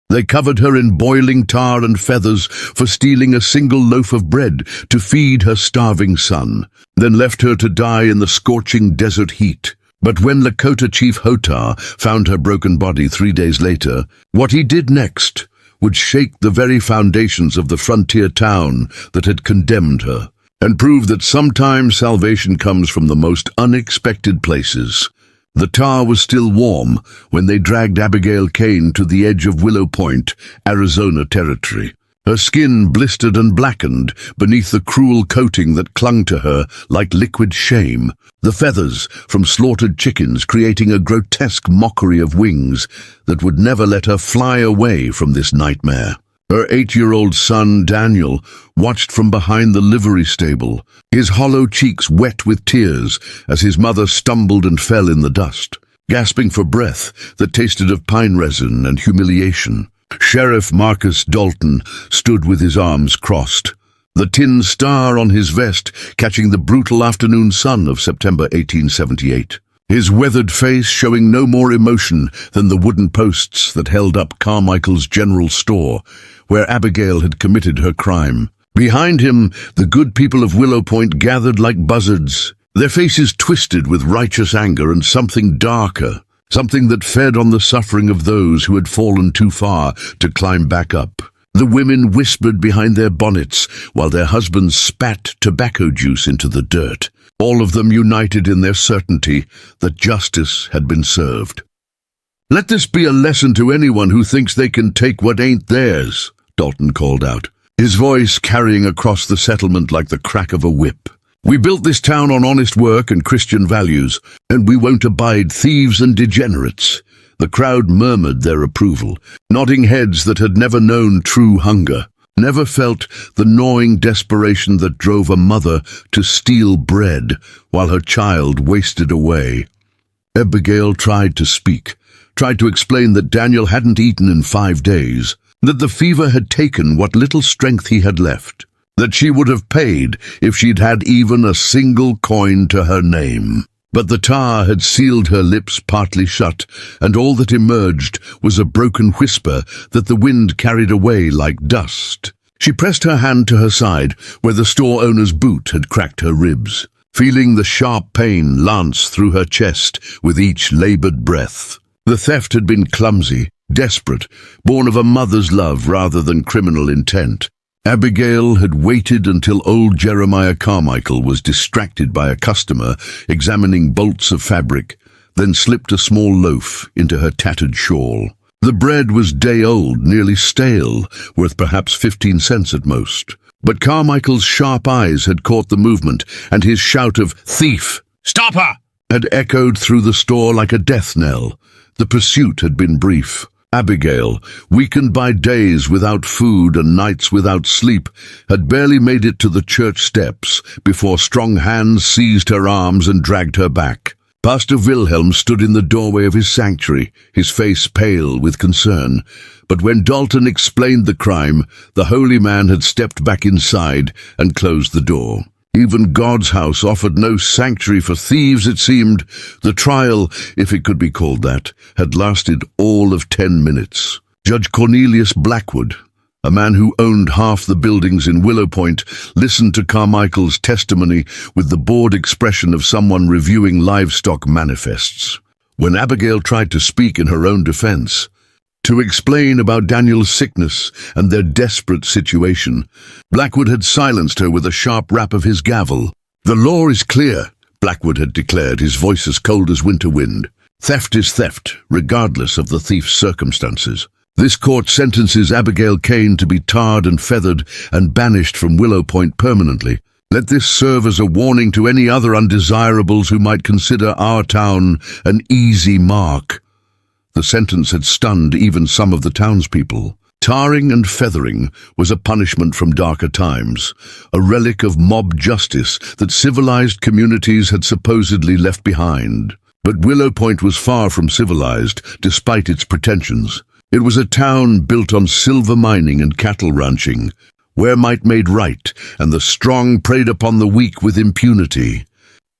They covered her in boiling tar and feathers for stealing a single loaf of bread to feed her starving son, then left her to die in the scorching desert heat. But when Lakota Chief Hotar found her broken body 3 days later, what he did next would shake the very foundations of the frontier town that had condemned her, and prove that sometimes salvation comes from the most unexpected places. The tar was still warm when they dragged Abigail Kane to the edge of Willow Point, Arizona territory. Her skin blistered and blackened beneath the cruel coating that clung to her like liquid shame, the feathers from slaughtered chickens creating a grotesque mockery of wings that would never let her fly away from this nightmare. Her 8-year-old son, Daniel, watched from behind the livery stable, his hollow cheeks wet with tears as his mother stumbled and fell in the dust, gasping for breath that tasted of pine resin and humiliation. Sheriff Marcus Dalton stood with his arms crossed, the tin star on his vest catching the brutal afternoon sun of September 1878. His weathered face showing no more emotion than the wooden posts that held up Carmichael's general store, where Abigail had committed her crime. Behind him, the good people of Willow Point gathered like buzzards, their faces twisted with righteous anger and something darker, something that fed on the suffering of those who had fallen too far to climb back up. The women whispered behind their bonnets while their husbands spat tobacco juice into the dirt, all of them united in their certainty that justice had been served. "Let this be a lesson to anyone who thinks they can take what ain't theirs," Dalton called out, his voice carrying across the settlement like the crack of a whip. "We built this town on honest work and Christian values, and we won't abide thieves and degenerates." The crowd murmured their approval, nodding heads that had never known true hunger, never felt the gnawing desperation that drove a mother to steal bread while her child wasted away. Abigail tried to speak, tried to explain that Daniel hadn't eaten in 5 days, that the fever had taken what little strength he had left, that she would have paid if she'd had even a single coin to her name. But the tar had sealed her lips partly shut, and all that emerged was a broken whisper that the wind carried away like dust. She pressed her hand to her side, where the store owner's boot had cracked her ribs, feeling the sharp pain lance through her chest with each labored breath. The theft had been clumsy, desperate, born of a mother's love rather than criminal intent. Abigail had waited until old Jeremiah Carmichael was distracted by a customer examining bolts of fabric, then slipped a small loaf into her tattered shawl. The bread was day-old, nearly stale, worth perhaps 15 cents at most. But Carmichael's sharp eyes had caught the movement, and his shout of "Thief! Stop her!" had echoed through the store like a death knell. The pursuit had been brief. Abigail, weakened by days without food and nights without sleep, had barely made it to the church steps before strong hands seized her arms and dragged her back. Pastor Wilhelm stood in the doorway of his sanctuary, his face pale with concern. But when Dalton explained the crime, the holy man had stepped back inside and closed the door. Even God's house offered no sanctuary for thieves, it seemed. The trial, if it could be called that, had lasted all of 10 minutes. Judge Cornelius Blackwood, a man who owned half the buildings in Willow Point, listened to Carmichael's testimony with the bored expression of someone reviewing livestock manifests. When Abigail tried to speak in her own defense, to explain about Daniel's sickness and their desperate situation, Blackwood had silenced her with a sharp rap of his gavel. "The law is clear," Blackwood had declared, his voice as cold as winter wind. "Theft is theft, regardless of the thief's circumstances. This court sentences Abigail Kane to be tarred and feathered and banished from Willow Point permanently. Let this serve as a warning to any other undesirables who might consider our town an easy mark." The sentence had stunned even some of the townspeople. Tarring and feathering was a punishment from darker times, a relic of mob justice that civilized communities had supposedly left behind. But Willow Point was far from civilized, despite its pretensions. It was a town built on silver mining and cattle ranching, where might made right, and the strong preyed upon the weak with impunity.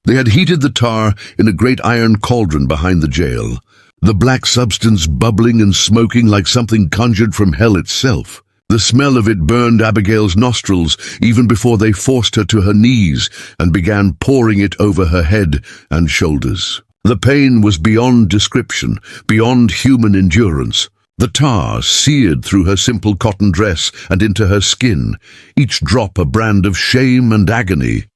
They had heated the tar in a great iron cauldron behind the jail, the black substance bubbling and smoking like something conjured from hell itself. The smell of it burned Abigail's nostrils even before they forced her to her knees and began pouring it over her head and shoulders. The pain was beyond description, beyond human endurance. The tar seared through her simple cotton dress and into her skin, each drop a brand of shame and agony.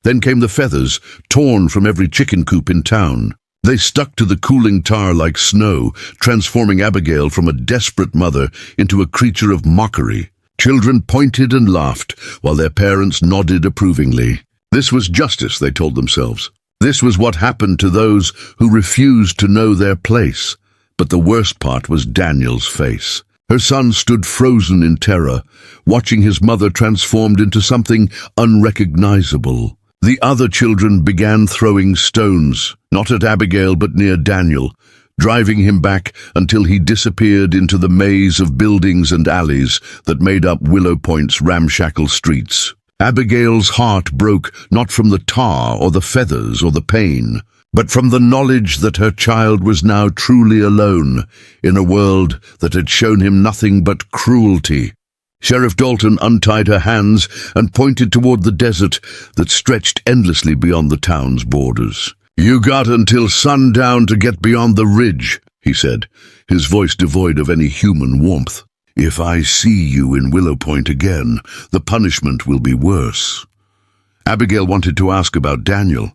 Then came the feathers, torn from every chicken coop in town. They stuck to the cooling tar like snow, transforming Abigail from a desperate mother into a creature of mockery. Children pointed and laughed, while their parents nodded approvingly. This was justice, they told themselves. This was what happened to those who refused to know their place. But the worst part was Daniel's face. Her son stood frozen in terror, watching his mother transformed into something unrecognizable. The other children began throwing stones, not at Abigail but near Daniel, driving him back until he disappeared into the maze of buildings and alleys that made up Willow Point's ramshackle streets. Abigail's heart broke not from the tar or the feathers or the pain, but from the knowledge that her child was now truly alone in a world that had shown him nothing but cruelty. Sheriff Dalton untied her hands and pointed toward the desert that stretched endlessly beyond the town's borders. "You got until sundown to get beyond the ridge," he said, his voice devoid of any human warmth. "If I see you in Willow Point again, the punishment will be worse." Abigail wanted to ask about Daniel,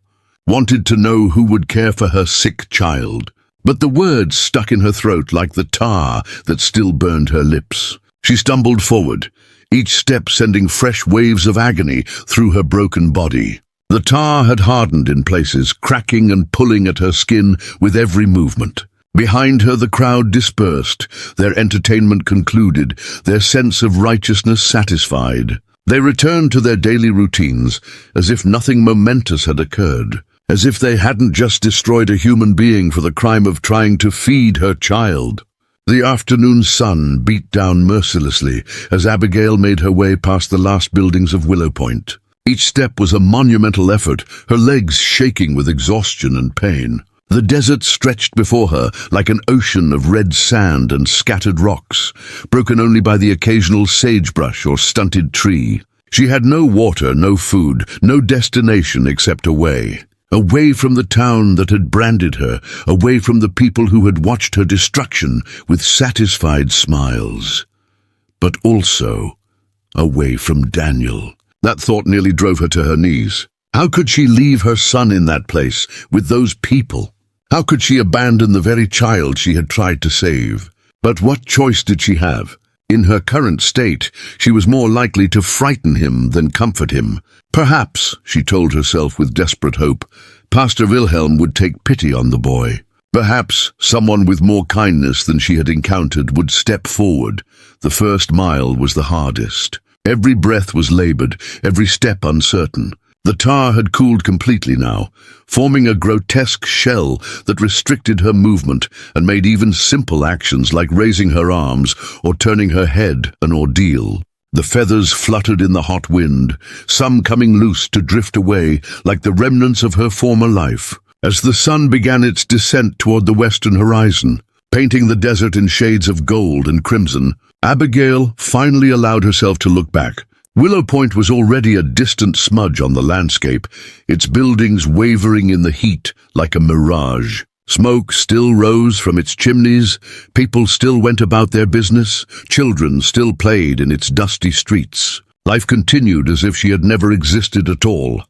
wanted to know who would care for her sick child, but the words stuck in her throat like the tar that still burned her lips. She stumbled forward, each step sending fresh waves of agony through her broken body. The tar had hardened in places, cracking and pulling at her skin with every movement. Behind her the crowd dispersed, their entertainment concluded, their sense of righteousness satisfied. They returned to their daily routines, as if nothing momentous had occurred, as if they hadn't just destroyed a human being for the crime of trying to feed her child. The afternoon sun beat down mercilessly as Abigail made her way past the last buildings of Willow Point. Each step was a monumental effort, her legs shaking with exhaustion and pain. The desert stretched before her like an ocean of red sand and scattered rocks, broken only by the occasional sagebrush or stunted tree. She had no water, no food, no destination except away. Away from the town that had branded her, away from the people who had watched her destruction with satisfied smiles. But also away from Daniel. That thought nearly drove her to her knees. How could she leave her son in that place, with those people? How could she abandon the very child she had tried to save? But what choice did she have? In her current state, she was more likely to frighten him than comfort him. Perhaps, she told herself with desperate hope, Pastor Wilhelm would take pity on the boy. Perhaps someone with more kindness than she had encountered would step forward. The first mile was the hardest. Every breath was labored, every step uncertain. The tar had cooled completely now, forming a grotesque shell that restricted her movement and made even simple actions like raising her arms or turning her head an ordeal. The feathers fluttered in the hot wind, some coming loose to drift away like the remnants of her former life. As the sun began its descent toward the western horizon, painting the desert in shades of gold and crimson, Abigail finally allowed herself to look back. Willow Point was already a distant smudge on the landscape, its buildings wavering in the heat like a mirage. Smoke still rose from its chimneys, people still went about their business, children still played in its dusty streets. Life continued as if she had never existed at all.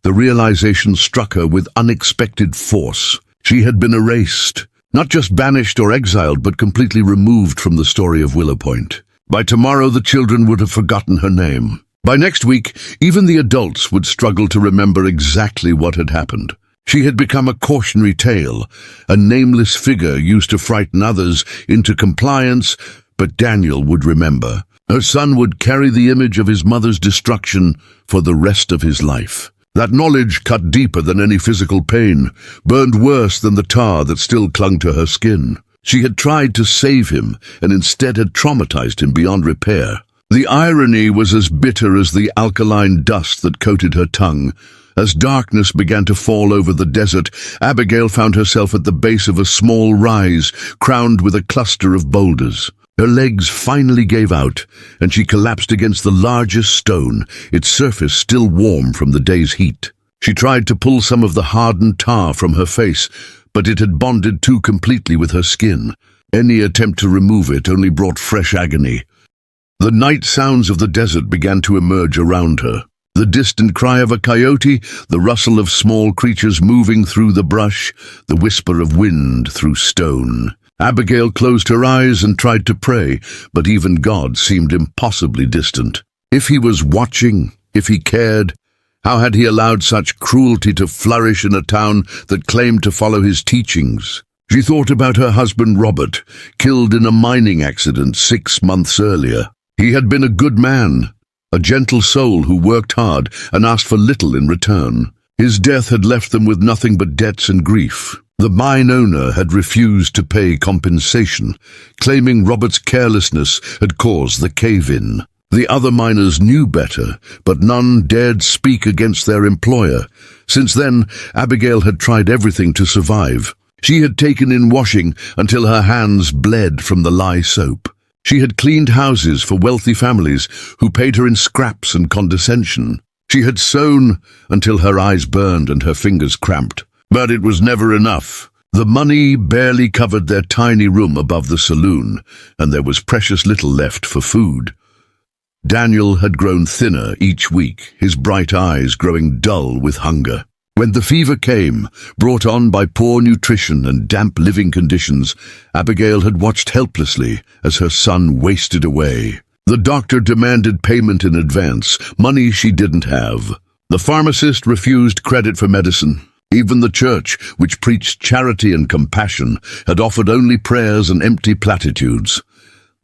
The realization struck her with unexpected force. She had been erased, not just banished or exiled, but completely removed from the story of Willow Point. By tomorrow, the children would have forgotten her name. By next week, even the adults would struggle to remember exactly what had happened. She had become a cautionary tale, a nameless figure used to frighten others into compliance, but Daniel would remember. Her son would carry the image of his mother's destruction for the rest of his life. That knowledge cut deeper than any physical pain, burned worse than the tar that still clung to her skin. She had tried to save him, and instead had traumatized him beyond repair. The irony was as bitter as the alkaline dust that coated her tongue. As darkness began to fall over the desert, Abigail found herself at the base of a small rise, crowned with a cluster of boulders. Her legs finally gave out, and she collapsed against the largest stone, its surface still warm from the day's heat. She tried to pull some of the hardened tar from her face, but it had bonded too completely with her skin. Any attempt to remove it only brought fresh agony. The night sounds of the desert began to emerge around her. The distant cry of a coyote, the rustle of small creatures moving through the brush, the whisper of wind through stone. Abigail closed her eyes and tried to pray, but even God seemed impossibly distant. If he was watching, if he cared, how had he allowed such cruelty to flourish in a town that claimed to follow his teachings? She thought about her husband Robert, killed in a mining accident 6 months earlier. He had been a good man, a gentle soul who worked hard and asked for little in return. His death had left them with nothing but debts and grief. The mine owner had refused to pay compensation, claiming Robert's carelessness had caused the cave-in. The other miners knew better, but none dared speak against their employer. Since then, Abigail had tried everything to survive. She had taken in washing until her hands bled from the lye soap. She had cleaned houses for wealthy families who paid her in scraps and condescension. She had sewn until her eyes burned and her fingers cramped. But it was never enough. The money barely covered their tiny room above the saloon, and there was precious little left for food. Daniel had grown thinner each week, his bright eyes growing dull with hunger. When the fever came, brought on by poor nutrition and damp living conditions, Abigail had watched helplessly as her son wasted away. The doctor demanded payment in advance, money she didn't have. The pharmacist refused credit for medicine. Even the church, which preached charity and compassion, had offered only prayers and empty platitudes.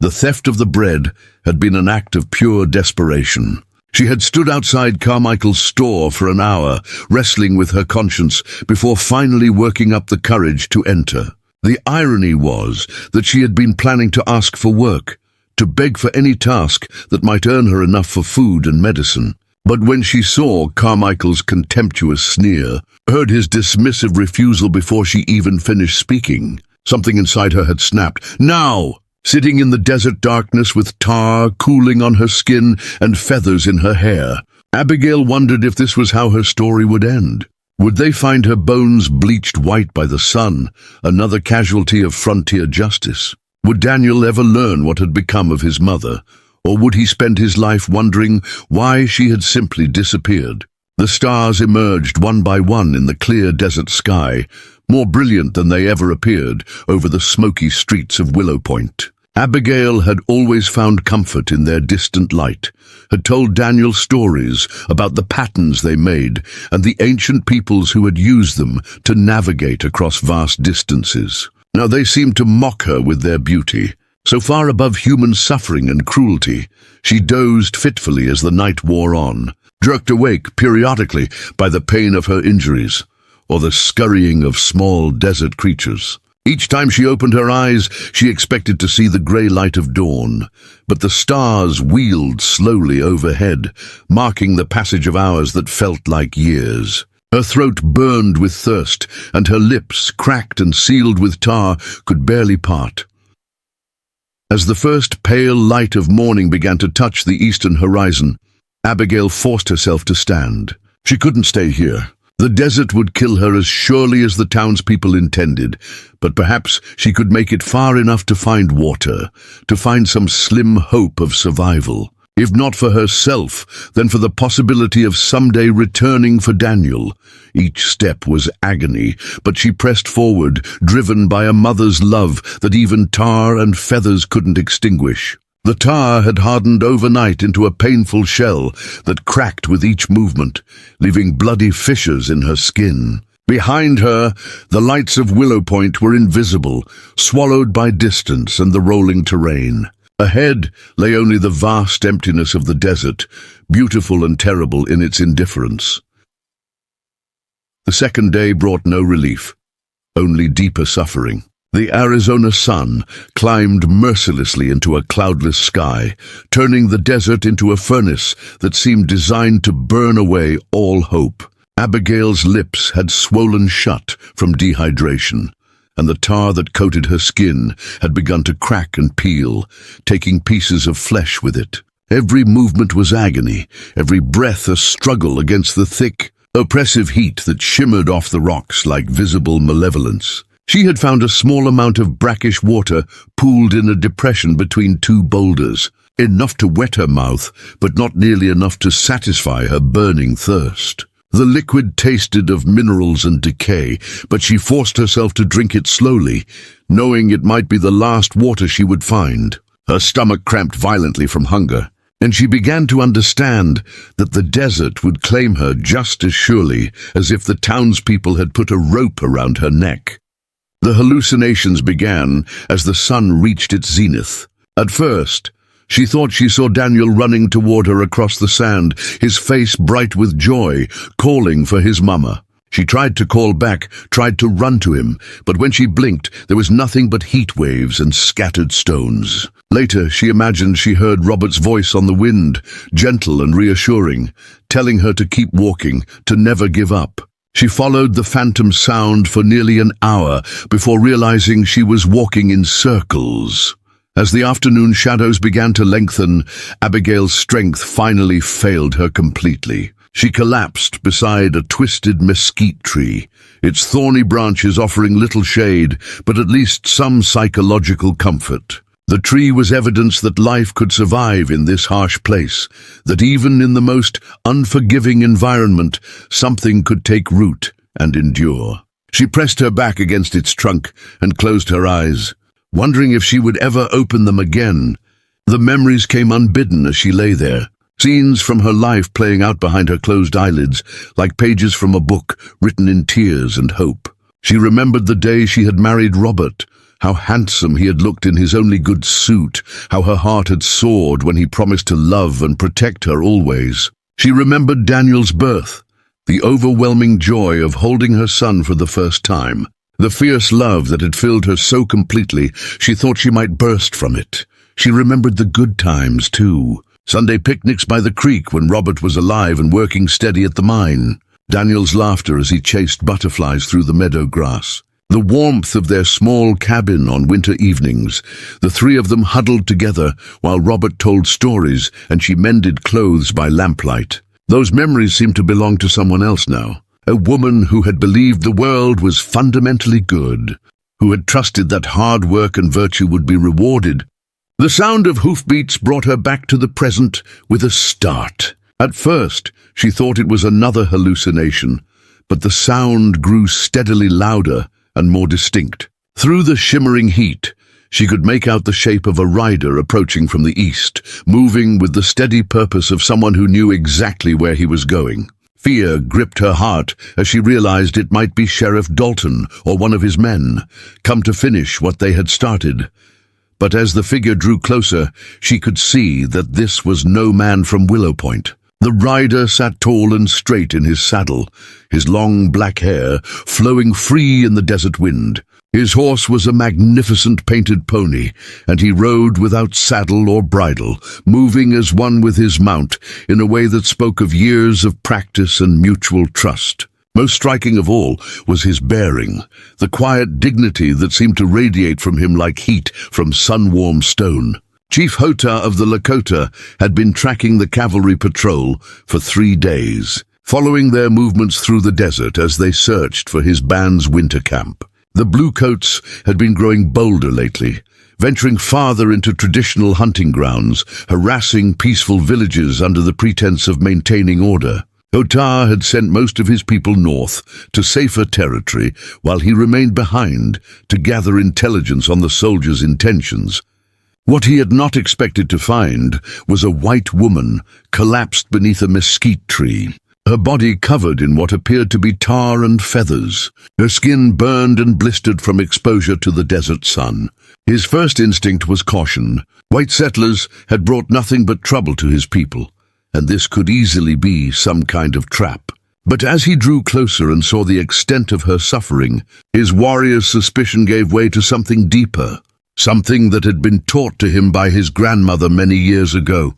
The theft of the bread had been an act of pure desperation. She had stood outside Carmichael's store for an hour, wrestling with her conscience, before finally working up the courage to enter. The irony was that she had been planning to ask for work, to beg for any task that might earn her enough for food and medicine. But when she saw Carmichael's contemptuous sneer, heard his dismissive refusal before she even finished speaking, something inside her had snapped. Now! Sitting in the desert darkness with tar cooling on her skin and feathers in her hair, Abigail wondered if this was how her story would end. Would they find her bones bleached white by the sun, another casualty of frontier justice? Would Daniel ever learn what had become of his mother, or would he spend his life wondering why she had simply disappeared? The stars emerged one by one in the clear desert sky, more brilliant than they ever appeared over the smoky streets of Willow Point. Abigail had always found comfort in their distant light, had told Daniel stories about the patterns they made and the ancient peoples who had used them to navigate across vast distances. Now they seemed to mock her with their beauty. So far above human suffering and cruelty, she dozed fitfully as the night wore on, jerked awake periodically by the pain of her injuries, or the scurrying of small desert creatures. Each time she opened her eyes, she expected to see the grey light of dawn, but the stars wheeled slowly overhead, marking the passage of hours that felt like years. Her throat burned with thirst, and her lips, cracked and sealed with tar, could barely part. As the first pale light of morning began to touch the eastern horizon, Abigail forced herself to stand. She couldn't stay here. The desert would kill her as surely as the townspeople intended, but perhaps she could make it far enough to find water, to find some slim hope of survival. If not for herself, then for the possibility of someday returning for Daniel. Each step was agony, but she pressed forward, driven by a mother's love that even tar and feathers couldn't extinguish. The tar had hardened overnight into a painful shell that cracked with each movement, leaving bloody fissures in her skin. Behind her, the lights of Willow Point were invisible, swallowed by distance and the rolling terrain. Ahead lay only the vast emptiness of the desert, beautiful and terrible in its indifference. The second day brought no relief, only deeper suffering. The Arizona sun climbed mercilessly into a cloudless sky, turning the desert into a furnace that seemed designed to burn away all hope. Abigail's lips had swollen shut from dehydration, and the tar that coated her skin had begun to crack and peel, taking pieces of flesh with it. Every movement was agony, every breath a struggle against the thick, oppressive heat that shimmered off the rocks like visible malevolence. She had found a small amount of brackish water pooled in a depression between two boulders, enough to wet her mouth, but not nearly enough to satisfy her burning thirst. The liquid tasted of minerals and decay, but she forced herself to drink it slowly, knowing it might be the last water she would find. Her stomach cramped violently from hunger, and she began to understand that the desert would claim her just as surely as if the townspeople had put a rope around her neck. The hallucinations began as the sun reached its zenith. At first, she thought she saw Daniel running toward her across the sand, his face bright with joy, calling for his mama. She tried to call back, tried to run to him, but when she blinked, there was nothing but heat waves and scattered stones. Later, she imagined she heard Robert's voice on the wind, gentle and reassuring, telling her to keep walking, to never give up. She followed the phantom sound for nearly an hour before realizing she was walking in circles. As the afternoon shadows began to lengthen, Abigail's strength finally failed her completely. She collapsed beside a twisted mesquite tree, its thorny branches offering little shade, but at least some psychological comfort. The tree was evidence that life could survive in this harsh place, that even in the most unforgiving environment, something could take root and endure. She pressed her back against its trunk and closed her eyes, wondering if she would ever open them again. The memories came unbidden as she lay there, scenes from her life playing out behind her closed eyelids, like pages from a book written in tears and hope. She remembered the day she had married Robert, how handsome he had looked in his only good suit, how her heart had soared when he promised to love and protect her always. She remembered Daniel's birth, the overwhelming joy of holding her son for the first time, the fierce love that had filled her so completely she thought she might burst from it. She remembered the good times, too. Sunday picnics by the creek when Robert was alive and working steady at the mine. Daniel's laughter as he chased butterflies through the meadow grass. The warmth of their small cabin on winter evenings, the three of them huddled together while Robert told stories and she mended clothes by lamplight. Those memories seemed to belong to someone else now, a woman who had believed the world was fundamentally good, who had trusted that hard work and virtue would be rewarded. The sound of hoofbeats brought her back to the present with a start. At first, she thought it was another hallucination, but the sound grew steadily louder and more distinct. Through the shimmering heat, she could make out the shape of a rider approaching from the east, moving with the steady purpose of someone who knew exactly where he was going. Fear gripped her heart as she realized it might be Sheriff Dalton or one of his men, come to finish what they had started. But as the figure drew closer, she could see that this was no man from Willow Point. The rider sat tall and straight in his saddle, his long black hair flowing free in the desert wind. His horse was a magnificent painted pony, and he rode without saddle or bridle, moving as one with his mount in a way that spoke of years of practice and mutual trust. Most striking of all was his bearing, the quiet dignity that seemed to radiate from him like heat from sun-warmed stone. Chief Hota of the Lakota had been tracking the cavalry patrol for 3 days, following their movements through the desert as they searched for his band's winter camp. The Bluecoats had been growing bolder lately, venturing farther into traditional hunting grounds, harassing peaceful villages under the pretense of maintaining order. Hota had sent most of his people north to safer territory while he remained behind to gather intelligence on the soldiers' intentions. What he had not expected to find was a white woman collapsed beneath a mesquite tree, her body covered in what appeared to be tar and feathers, her skin burned and blistered from exposure to the desert sun. His first instinct was caution. White settlers had brought nothing but trouble to his people, and this could easily be some kind of trap. But as he drew closer and saw the extent of her suffering, his warrior's suspicion gave way to something deeper. Something that had been taught to him by his grandmother many years ago.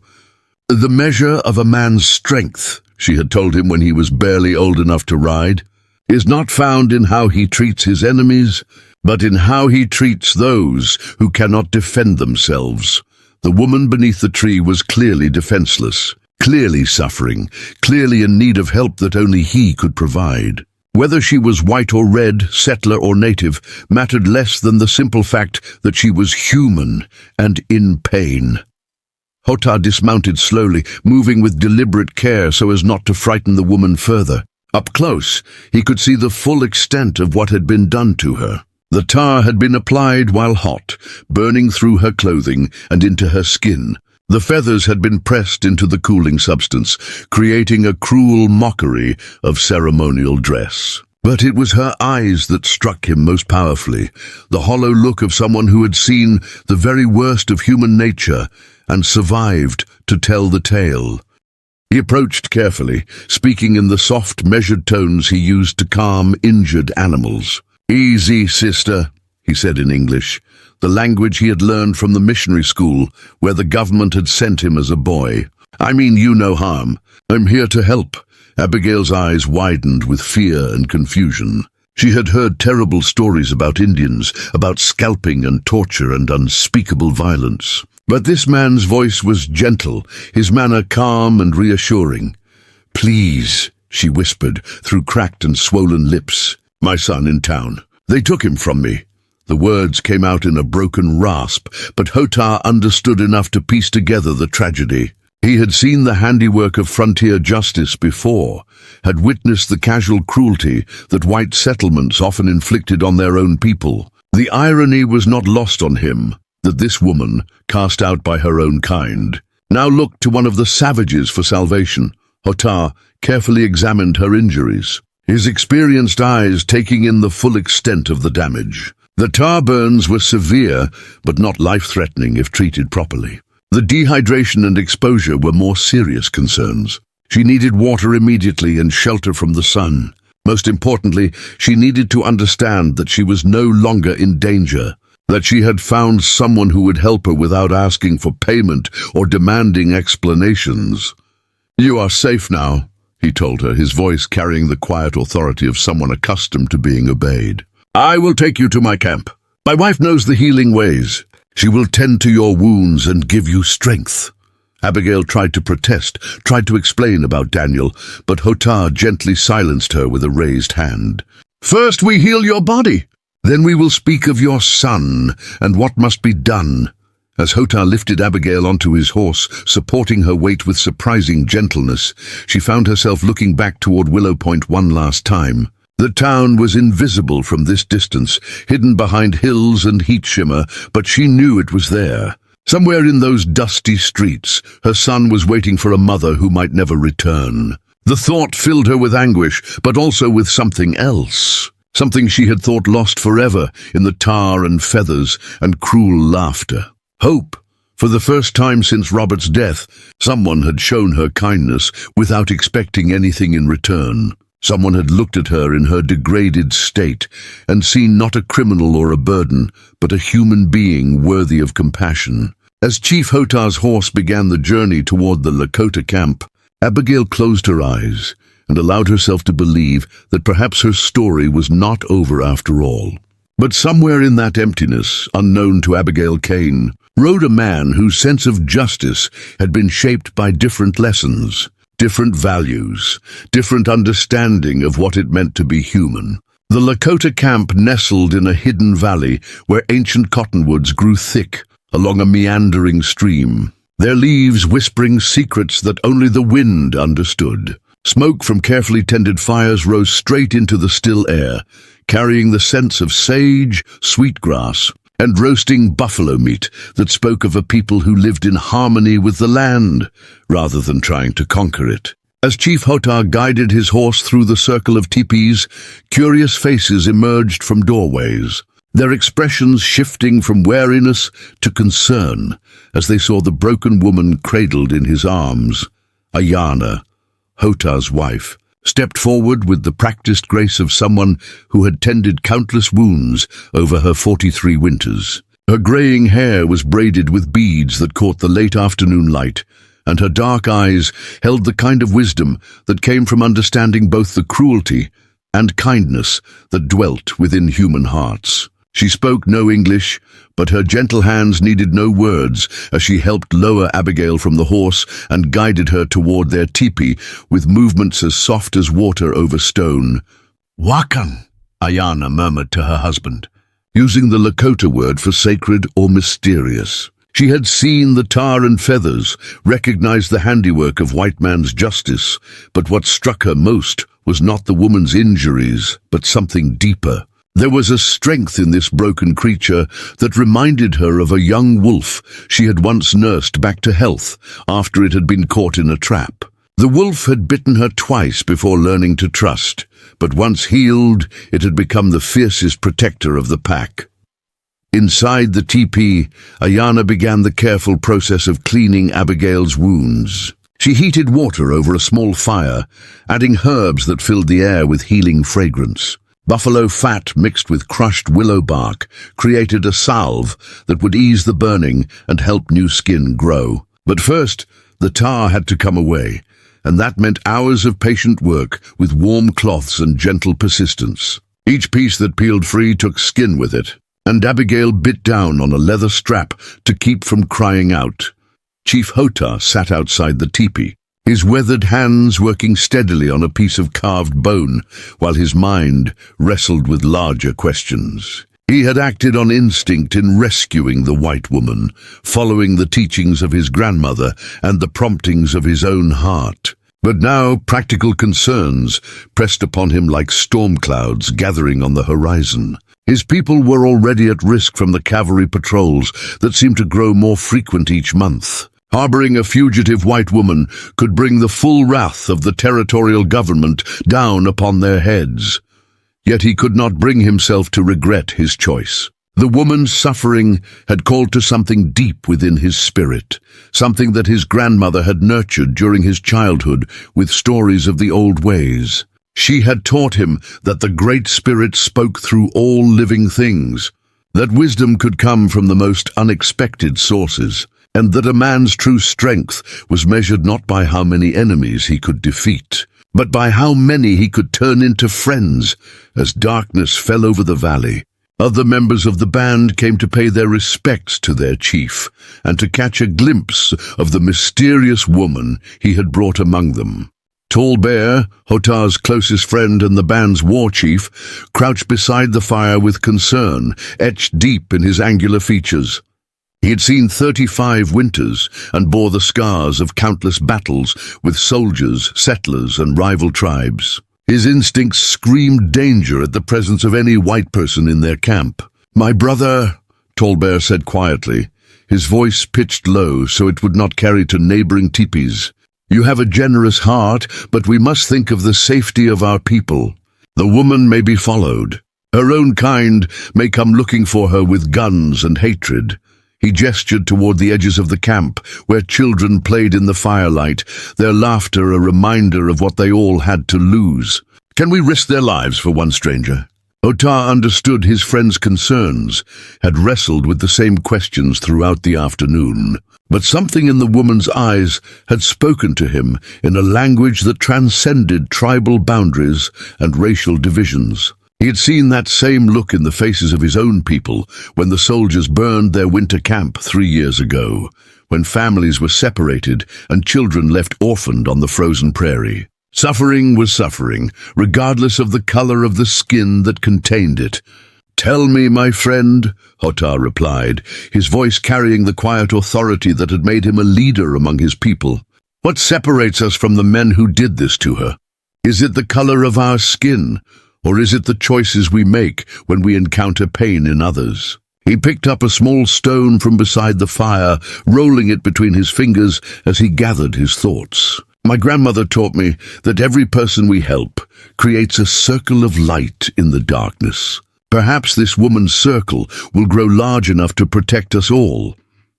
The measure of a man's strength, she had told him when he was barely old enough to ride, is not found in how he treats his enemies, but in how he treats those who cannot defend themselves. The woman beneath the tree was clearly defenseless, clearly suffering, clearly in need of help that only he could provide. Whether she was white or red, settler or native, mattered less than the simple fact that she was human and in pain. Hota dismounted slowly, moving with deliberate care so as not to frighten the woman further. Up close, he could see the full extent of what had been done to her. The tar had been applied while hot, burning through her clothing and into her skin. The feathers had been pressed into the cooling substance, creating a cruel mockery of ceremonial dress. But it was her eyes that struck him most powerfully, the hollow look of someone who had seen the very worst of human nature and survived to tell the tale. He approached carefully, speaking in the soft, measured tones he used to calm injured animals. "Easy, sister," he said in English, the language he had learned from the missionary school where the government had sent him as a boy. "I mean you no harm. I'm here to help." Abigail's eyes widened with fear and confusion. She had heard terrible stories about Indians, about scalping and torture and unspeakable violence. But this man's voice was gentle, his manner calm and reassuring. "Please," she whispered through cracked and swollen lips. "My son in town. They took him from me." The words came out in a broken rasp, but Hota understood enough to piece together the tragedy. He had seen the handiwork of frontier justice before, had witnessed the casual cruelty that white settlements often inflicted on their own people. The irony was not lost on him that this woman, cast out by her own kind, now looked to one of the savages for salvation. Hota carefully examined her injuries, his experienced eyes taking in the full extent of the damage. The tar burns were severe, but not life-threatening if treated properly. The dehydration and exposure were more serious concerns. She needed water immediately and shelter from the sun. Most importantly, she needed to understand that she was no longer in danger, that she had found someone who would help her without asking for payment or demanding explanations. "You are safe now," he told her, his voice carrying the quiet authority of someone accustomed to being obeyed. "I will take you to my camp. My wife knows the healing ways. She will tend to your wounds and give you strength." Abigail tried to protest, tried to explain about Daniel, but Hota gently silenced her with a raised hand. "First we heal your body. Then we will speak of your son and what must be done." As Hota lifted Abigail onto his horse, supporting her weight with surprising gentleness, she found herself looking back toward Willow Point one last time. The town was invisible from this distance, hidden behind hills and heat shimmer, but she knew it was there. Somewhere in those dusty streets, her son was waiting for a mother who might never return. The thought filled her with anguish, but also with something else. Something she had thought lost forever in the tar and feathers and cruel laughter. Hope. For the first time since Robert's death, someone had shown her kindness without expecting anything in return. Someone had looked at her in her degraded state and seen not a criminal or a burden, but a human being worthy of compassion. As Chief Hota's horse began the journey toward the Lakota camp, Abigail closed her eyes and allowed herself to believe that perhaps her story was not over after all. But somewhere in that emptiness, unknown to Abigail Kane, rode a man whose sense of justice had been shaped by different lessons, different values, different understanding of what it meant to be human. The Lakota camp nestled in a hidden valley where ancient cottonwoods grew thick along a meandering stream, their leaves whispering secrets that only the wind understood. Smoke from carefully tended fires rose straight into the still air, carrying the scents of sage, sweetgrass, and roasting buffalo meat that spoke of a people who lived in harmony with the land, rather than trying to conquer it. As Chief Hota guided his horse through the circle of teepees, curious faces emerged from doorways, their expressions shifting from wariness to concern as they saw the broken woman cradled in his arms. Ayana, Hota's wife, stepped forward with the practiced grace of someone who had tended countless wounds over her 43 winters. Her graying hair was braided with beads that caught the late afternoon light, and her dark eyes held the kind of wisdom that came from understanding both the cruelty and kindness that dwelt within human hearts. She spoke no English, but her gentle hands needed no words as she helped lower Abigail from the horse and guided her toward their teepee with movements as soft as water over stone. "Wakan," Ayana murmured to her husband, using the Lakota word for sacred or mysterious. She had seen the tar and feathers, recognized the handiwork of white man's justice, but what struck her most was not the woman's injuries, but something deeper. There was a strength in this broken creature that reminded her of a young wolf she had once nursed back to health after it had been caught in a trap. The wolf had bitten her twice before learning to trust, but once healed, it had become the fiercest protector of the pack. Inside the teepee, Ayana began the careful process of cleaning Abigail's wounds. She heated water over a small fire, adding herbs that filled the air with healing fragrance. Buffalo fat mixed with crushed willow bark created a salve that would ease the burning and help new skin grow. But first, the tar had to come away, and that meant hours of patient work with warm cloths and gentle persistence. Each piece that peeled free took skin with it, and Abigail bit down on a leather strap to keep from crying out. Chief Hota sat outside the teepee, his weathered hands working steadily on a piece of carved bone, while his mind wrestled with larger questions. He had acted on instinct in rescuing the white woman, following the teachings of his grandmother and the promptings of his own heart. But now practical concerns pressed upon him like storm clouds gathering on the horizon. His people were already at risk from the cavalry patrols that seemed to grow more frequent each month. Harboring a fugitive white woman could bring the full wrath of the territorial government down upon their heads. Yet he could not bring himself to regret his choice. The woman's suffering had called to something deep within his spirit, something that his grandmother had nurtured during his childhood with stories of the old ways. She had taught him that the Great Spirit spoke through all living things, that wisdom could come from the most unexpected sources, and that a man's true strength was measured not by how many enemies he could defeat, but by how many he could turn into friends as darkness fell over the valley. Other members of the band came to pay their respects to their chief and to catch a glimpse of the mysterious woman he had brought among them. Tall Bear, Hota's closest friend and the band's war chief, crouched beside the fire with concern etched deep in his angular features. He had seen 35 winters and bore the scars of countless battles with soldiers, settlers, and rival tribes. His instincts screamed danger at the presence of any white person in their camp. "My brother," Tall Bear said quietly, his voice pitched low so it would not carry to neighboring teepees. "You have a generous heart, but we must think of the safety of our people. The woman may be followed. Her own kind may come looking for her with guns and hatred." He gestured toward the edges of the camp, where children played in the firelight, their laughter a reminder of what they all had to lose. "Can we risk their lives for one stranger?" Hota understood his friend's concerns, had wrestled with the same questions throughout the afternoon. But something in the woman's eyes had spoken to him in a language that transcended tribal boundaries and racial divisions. He had seen that same look in the faces of his own people when the soldiers burned their winter camp 3 years ago, when families were separated and children left orphaned on the frozen prairie. Suffering was suffering, regardless of the color of the skin that contained it. "Tell me, my friend," Hota replied, his voice carrying the quiet authority that had made him a leader among his people. "What separates us from the men who did this to her? Is it the color of our skin? Or is it the choices we make when we encounter pain in others?" He picked up a small stone from beside the fire, rolling it between his fingers as he gathered his thoughts. "My grandmother taught me that every person we help creates a circle of light in the darkness. Perhaps this woman's circle will grow large enough to protect us all."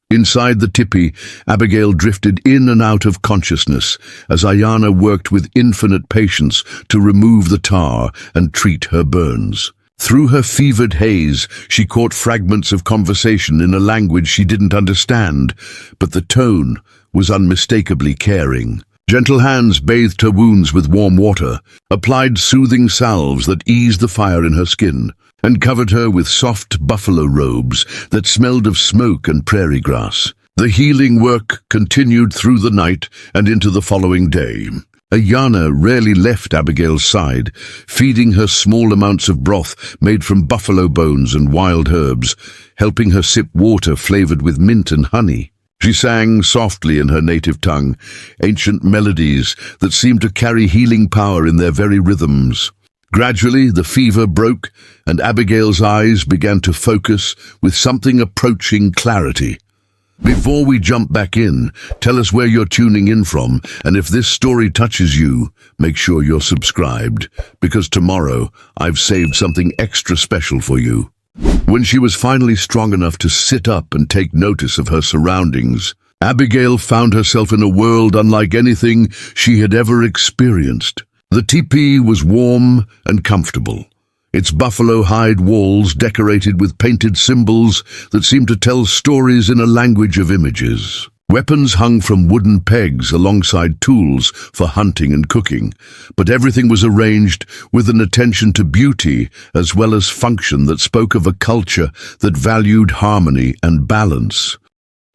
Inside the tipi, Abigail drifted in and out of consciousness as Ayana worked with infinite patience to remove the tar and treat her burns. Through her fevered haze, she caught fragments of conversation in a language she didn't understand, but the tone was unmistakably caring. Gentle hands bathed her wounds with warm water, applied soothing salves that eased the fire in her skin, and covered her with soft buffalo robes that smelled of smoke and prairie grass. The healing work continued through the night and into the following day. Ayana rarely left Abigail's side, feeding her small amounts of broth made from buffalo bones and wild herbs, helping her sip water flavored with mint and honey. She sang softly in her native tongue, ancient melodies that seemed to carry healing power in their very rhythms. Gradually, the fever broke, and Abigail's eyes began to focus with something approaching clarity. Before we jump back in, tell us where you're tuning in from, and if this story touches you, make sure you're subscribed, because tomorrow I've saved something extra special for you. When she was finally strong enough to sit up and take notice of her surroundings, Abigail found herself in a world unlike anything she had ever experienced. The teepee was warm and comfortable, its buffalo hide walls decorated with painted symbols that seemed to tell stories in a language of images. Weapons hung from wooden pegs alongside tools for hunting and cooking, but everything was arranged with an attention to beauty as well as function that spoke of a culture that valued harmony and balance.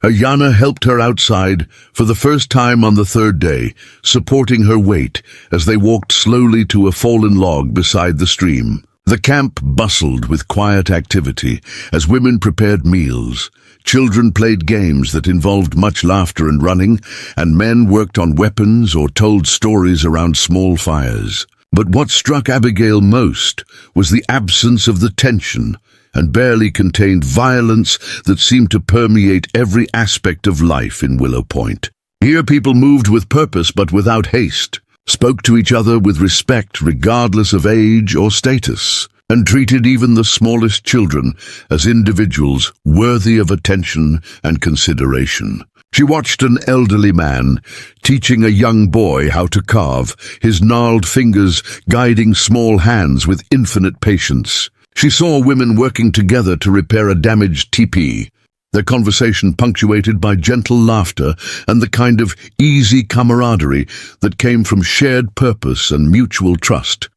Ayana helped her outside for the first time on the third day, supporting her weight as they walked slowly to a fallen log beside the stream. The camp bustled with quiet activity as women prepared meals. Children played games that involved much laughter and running, and men worked on weapons or told stories around small fires. But what struck Abigail most was the absence of the tension and barely contained violence that seemed to permeate every aspect of life in Willow Point. Here people moved with purpose but without haste, spoke to each other with respect regardless of age or status, and treated even the smallest children as individuals worthy of attention and consideration. She watched an elderly man teaching a young boy how to carve, his gnarled fingers guiding small hands with infinite patience. She saw women working together to repair a damaged teepee, their conversation punctuated by gentle laughter and the kind of easy camaraderie that came from shared purpose and mutual trust.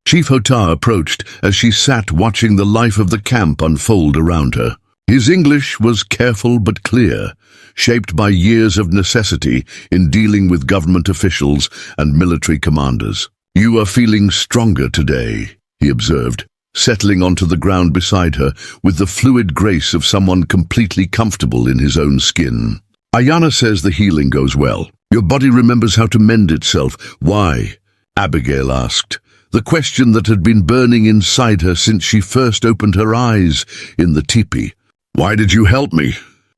Chief Hota approached as she sat watching the life of the camp unfold around her. His English was careful but clear, shaped by years of necessity in dealing with government officials and military commanders. "You are feeling stronger today," he observed, settling onto the ground beside her with the fluid grace of someone completely comfortable in his own skin. "Ayana says the healing goes well. Your body remembers how to mend itself." "Why?" Abigail asked, the question that had been burning inside her since she first opened her eyes in the teepee. "Why did you help me?"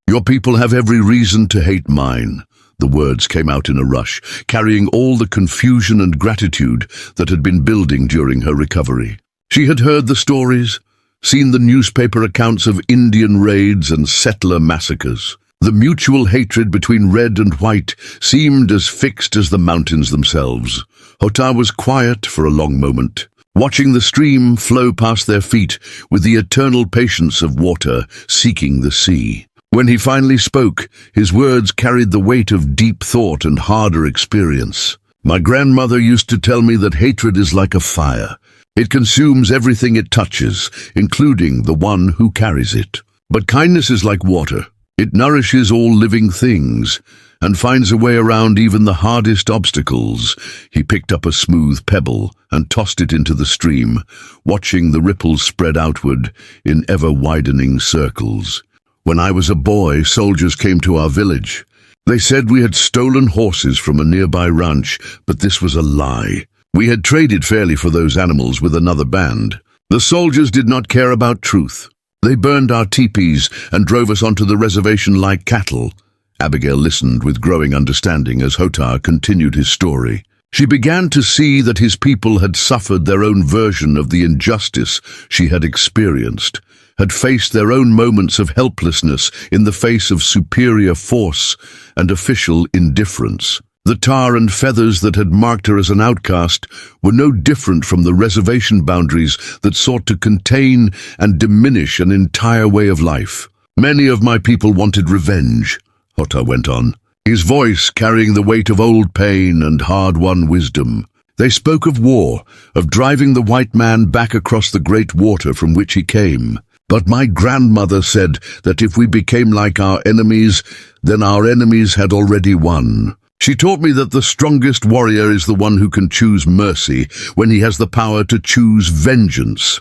"Your people have every reason to hate mine." The words came out in a rush, carrying all the confusion and gratitude that had been building during her recovery. She had heard the stories, seen the newspaper accounts of Indian raids and settler massacres. The mutual hatred between red and white seemed as fixed as the mountains themselves. Hota was quiet for a long moment, watching the stream flow past their feet with the eternal patience of water seeking the sea. When he finally spoke, his words carried the weight of deep thought and harder experience. "My grandmother used to tell me that hatred is like a fire. It consumes everything it touches, including the one who carries it. But kindness is like water. It nourishes all living things and finds a way around even the hardest obstacles." He picked up a smooth pebble and tossed it into the stream, watching the ripples spread outward in ever-widening circles. "When I was a boy, soldiers came to our village. They said we had stolen horses from a nearby ranch, but this was a lie. We had traded fairly for those animals with another band. The soldiers did not care about truth. They burned our teepees and drove us onto the reservation like cattle." Abigail listened with growing understanding as Hota continued his story. She began to see that his people had suffered their own version of the injustice she had experienced, had faced their own moments of helplessness in the face of superior force and official indifference. The tar and feathers that had marked her as an outcast were no different from the reservation boundaries that sought to contain and diminish an entire way of life. Many of my people wanted revenge, Hota went on, his voice carrying the weight of old pain and hard-won wisdom. They spoke of war, of driving the white man back across the great water from which he came. But my grandmother said that if we became like our enemies, then our enemies had already won. She taught me that the strongest warrior is the one who can choose mercy when he has the power to choose vengeance.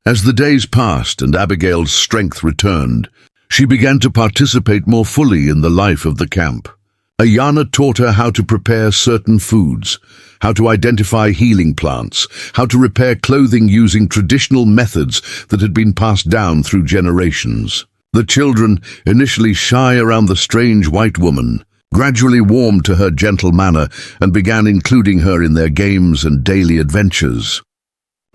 As the days passed and Abigail's strength returned, she began to participate more fully in the life of the camp. Ayana taught her how to prepare certain foods, how to identify healing plants, how to repair clothing using traditional methods that had been passed down through generations. The children, initially shy around the strange white woman, gradually warmed to her gentle manner and began including her in their games and daily adventures.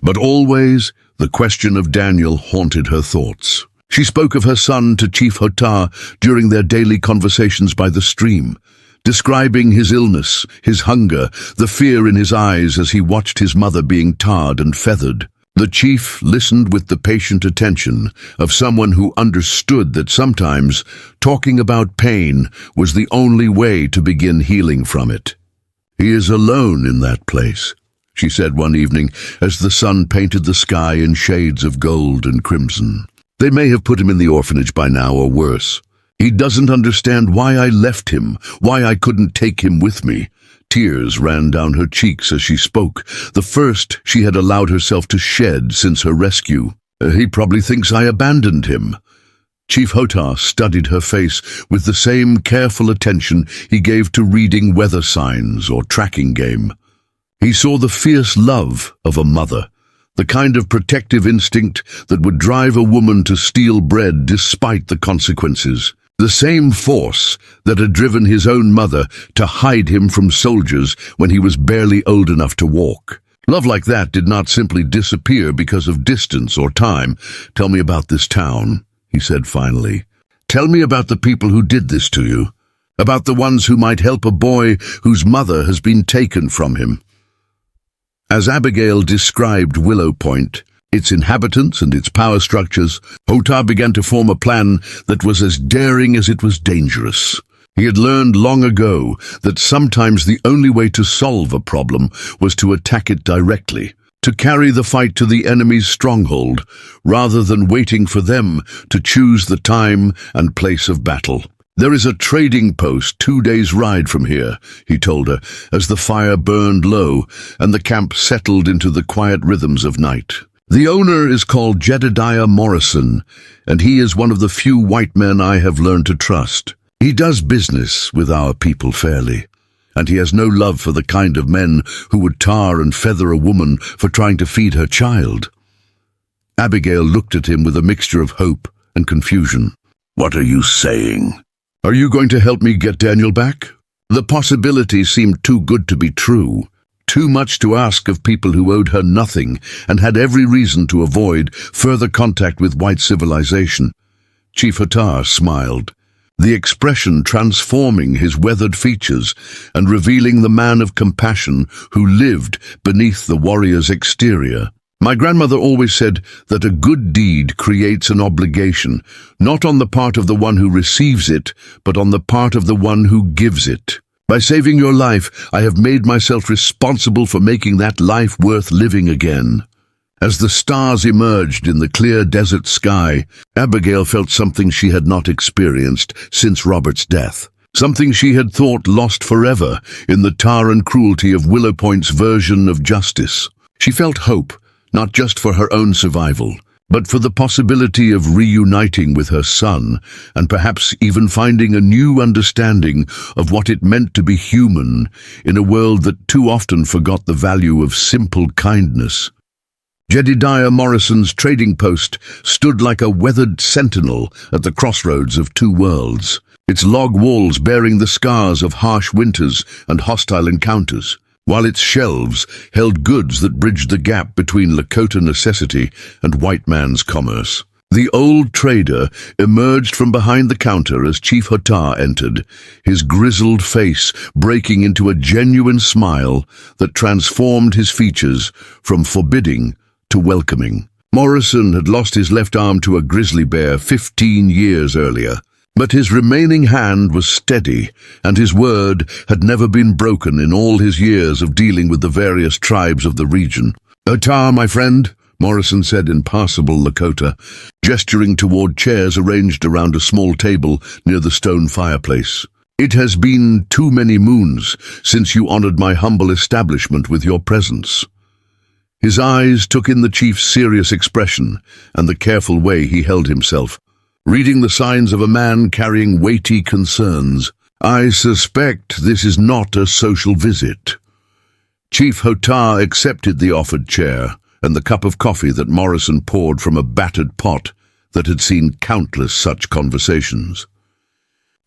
But always, the question of Daniel haunted her thoughts. She spoke of her son to Chief Hota during their daily conversations by the stream, describing his illness, his hunger, the fear in his eyes as he watched his mother being tarred and feathered. The chief listened with the patient attention of someone who understood that sometimes talking about pain was the only way to begin healing from it. "He is alone in that place," she said one evening as the sun painted the sky in shades of gold and crimson. "They may have put him in the orphanage by now or worse. He doesn't understand why I left him, why I couldn't take him with me." Tears ran down her cheeks as she spoke, the first she had allowed herself to shed since her rescue. "He probably thinks I abandoned him." Chief Hota studied her face with the same careful attention he gave to reading weather signs or tracking game. He saw the fierce love of a mother, the kind of protective instinct that would drive a woman to steal bread despite the consequences. The same force that had driven his own mother to hide him from soldiers when he was barely old enough to walk. Love like that did not simply disappear because of distance or time. "Tell me about this town," he said finally. "Tell me about the people who did this to you, about the ones who might help a boy whose mother has been taken from him." As Abigail described Willow Point, its inhabitants and its power structures, Hota began to form a plan that was as daring as it was dangerous. He had learned long ago that sometimes the only way to solve a problem was to attack it directly, to carry the fight to the enemy's stronghold, rather than waiting for them to choose the time and place of battle. "There is a trading post 2 days' ride from here," he told her, as the fire burned low and the camp settled into the quiet rhythms of night. "The owner is called Jedediah Morrison, and he is one of the few white men I have learned to trust. He does business with our people fairly, and he has no love for the kind of men who would tar and feather a woman for trying to feed her child." Abigail looked at him with a mixture of hope and confusion. "What are you saying? Are you going to help me get Daniel back?" The possibility seemed too good to be true, too much to ask of people who owed her nothing and had every reason to avoid further contact with white civilization. Chief Hota smiled, the expression transforming his weathered features and revealing the man of compassion who lived beneath the warrior's exterior. "My grandmother always said that a good deed creates an obligation, not on the part of the one who receives it, but on the part of the one who gives it. By saving your life, I have made myself responsible for making that life worth living again." As the stars emerged in the clear desert sky, Abigail felt something she had not experienced since Robert's death, something she had thought lost forever in the tar and cruelty of Willow Point's version of justice. She felt hope, not just for her own survival, but for the possibility of reuniting with her son, and perhaps even finding a new understanding of what it meant to be human in a world that too often forgot the value of simple kindness. Jedediah Morrison's trading post stood like a weathered sentinel at the crossroads of two worlds, its log walls bearing the scars of harsh winters and hostile encounters, while its shelves held goods that bridged the gap between Lakota necessity and white man's commerce. The old trader emerged from behind the counter as Chief Hotar entered, his grizzled face breaking into a genuine smile that transformed his features from forbidding to welcoming. Morrison had lost his left arm to a grizzly bear 15 years earlier, but his remaining hand was steady, and his word had never been broken in all his years of dealing with the various tribes of the region. "Hotar, my friend," Morrison said in passable Lakota, gesturing toward chairs arranged around a small table near the stone fireplace. "It has been too many moons since you honored my humble establishment with your presence." His eyes took in the chief's serious expression and the careful way he held himself, reading the signs of a man carrying weighty concerns. "I suspect this is not a social visit." Chief Hotar accepted the offered chair and the cup of coffee that Morrison poured from a battered pot that had seen countless such conversations.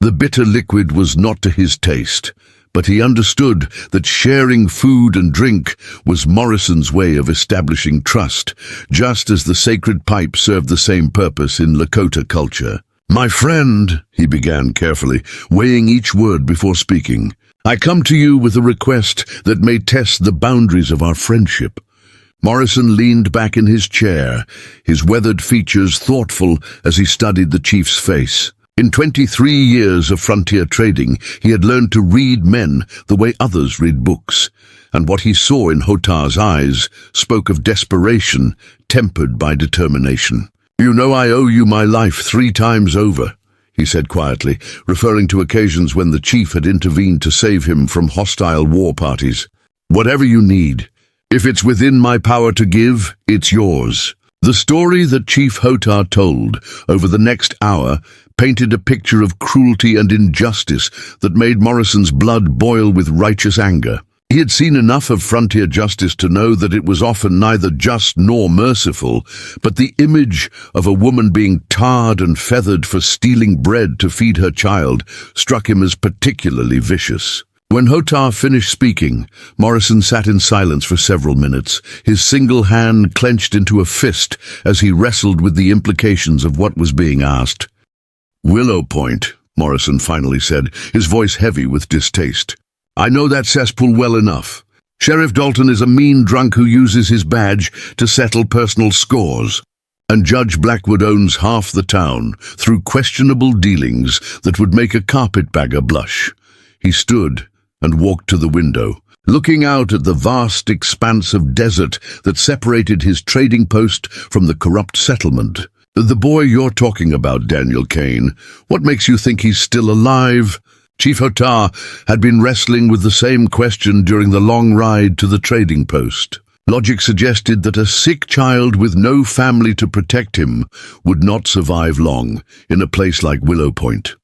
The bitter liquid was not to his taste, but he understood that sharing food and drink was Morrison's way of establishing trust, just as the sacred pipe served the same purpose in Lakota culture. "My friend," he began carefully, weighing each word before speaking, "I come to you with a request that may test the boundaries of our friendship." Morrison leaned back in his chair, his weathered features thoughtful as he studied the chief's face. In 23 years of frontier trading, he had learned to read men the way others read books, and what he saw in Hotar's eyes spoke of desperation tempered by determination. "You know I owe you my life 3 times over," he said quietly, referring to occasions when the chief had intervened to save him from hostile war parties. "Whatever you need. If it's within my power to give, it's yours." The story that Chief Hotar told over the next hour painted a picture of cruelty and injustice that made Morrison's blood boil with righteous anger. He had seen enough of frontier justice to know that it was often neither just nor merciful, but the image of a woman being tarred and feathered for stealing bread to feed her child struck him as particularly vicious. When Hotar finished speaking, Morrison sat in silence for several minutes, his single hand clenched into a fist as he wrestled with the implications of what was being asked. "Willow Point," Morrison finally said, his voice heavy with distaste. "I know that cesspool well enough. Sheriff Dalton is a mean drunk who uses his badge to settle personal scores, and Judge Blackwood owns half the town through questionable dealings that would make a carpetbagger blush." He stood and walked to the window, looking out at the vast expanse of desert that separated his trading post from the corrupt settlement. "The boy you're talking about, Daniel Kane, what makes you think he's still alive?" Chief Hotar had been wrestling with the same question during the long ride to the trading post. Logic suggested that a sick child with no family to protect him would not survive long in a place like Willow Point.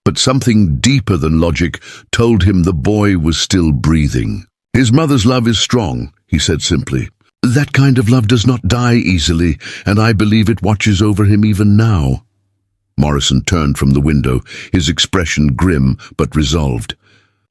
But something deeper than logic told him the boy was still breathing. "His mother's love is strong," he said simply. "That kind of love does not die easily, and I believe it watches over him even now." Morrison turned from the window, his expression grim but resolved.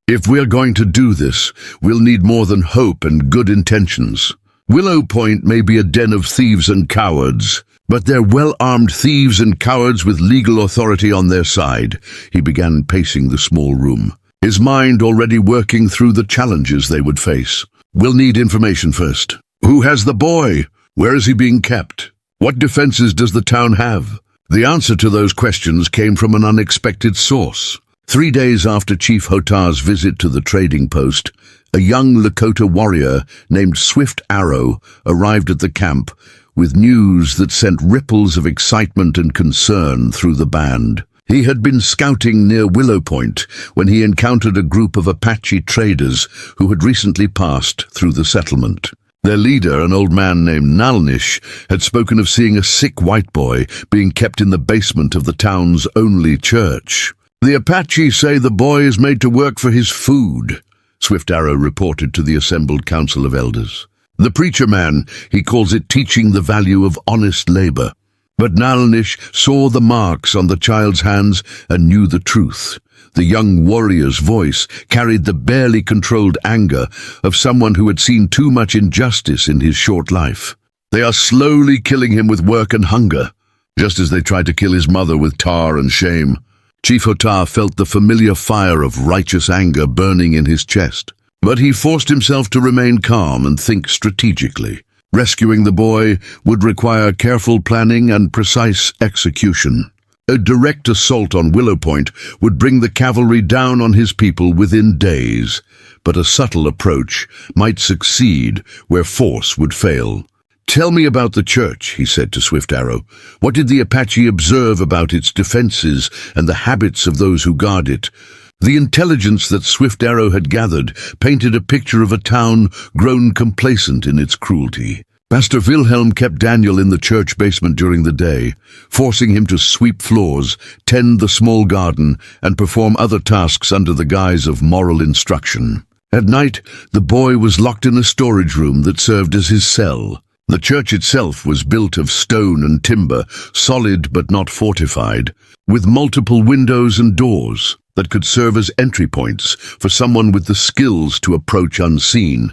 "If we're going to do this, we'll need more than hope and good intentions. Willow Point may be a den of thieves and cowards, but they're well-armed thieves and cowards with legal authority on their side." He began pacing the small room, his mind already working through the challenges they would face. "We'll need information first. Who has the boy? Where is he being kept? What defenses does the town have?" The answer to those questions came from an unexpected source. 3 days after Chief Hotar's visit to the trading post, a young Lakota warrior named Swift Arrow arrived at the camp with news that sent ripples of excitement and concern through the band. He had been scouting near Willow Point when he encountered a group of Apache traders who had recently passed through the settlement. Their leader, an old man named Nalnish, had spoken of seeing a sick white boy being kept in the basement of the town's only church. "The Apache say the boy is made to work for his food," Swift Arrow reported to the assembled council of elders. "The preacher man, he calls it teaching the value of honest labor." But Nalnish saw the marks on the child's hands and knew the truth. The young warrior's voice carried the barely controlled anger of someone who had seen too much injustice in his short life. "They are slowly killing him with work and hunger. just as they tried to kill his mother with tar and shame. Chief Hotah felt the familiar fire of righteous anger burning in his chest, but he forced himself to remain calm and think strategically. Rescuing the boy would require careful planning and precise execution. A direct assault on Willow Point would bring the cavalry down on his people within days, but a subtle approach might succeed where force would fail. "Tell me about the church," he said to Swift Arrow. "What did the Apache observe about its defenses and the habits of those who guard it?" The intelligence that Swift Arrow had gathered painted a picture of a town grown complacent in its cruelty. Pastor Wilhelm kept Daniel in the church basement during the day, forcing him to sweep floors, tend the small garden, and perform other tasks under the guise of moral instruction. At night, the boy was locked in a storage room that served as his cell. The church itself was built of stone and timber, solid but not fortified, with multiple windows and doors that could serve as entry points for someone with the skills to approach unseen.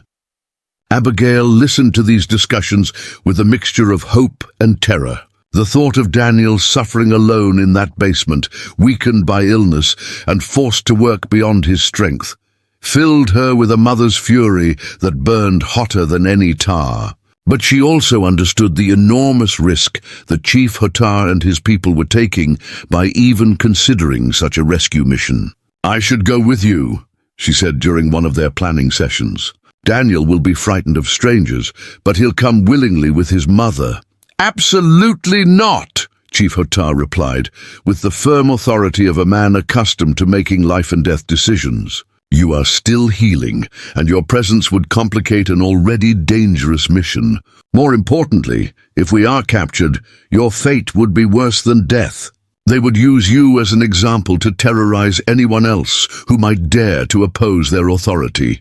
Abigail listened to these discussions with a mixture of hope and terror. The thought of Daniel suffering alone in that basement, weakened by illness and forced to work beyond his strength, filled her with a mother's fury that burned hotter than any tar. But she also understood the enormous risk that Chief Hotah and his people were taking by even considering such a rescue mission. "I should go with you," she said during one of their planning sessions. "Daniel will be frightened of strangers, but he'll come willingly with his mother." "Absolutely not," Chief Hotah replied, with the firm authority of a man accustomed to making life-and-death decisions. "You are still healing, and your presence would complicate an already dangerous mission. More importantly, if we are captured, your fate would be worse than death. They would use you as an example to terrorize anyone else who might dare to oppose their authority."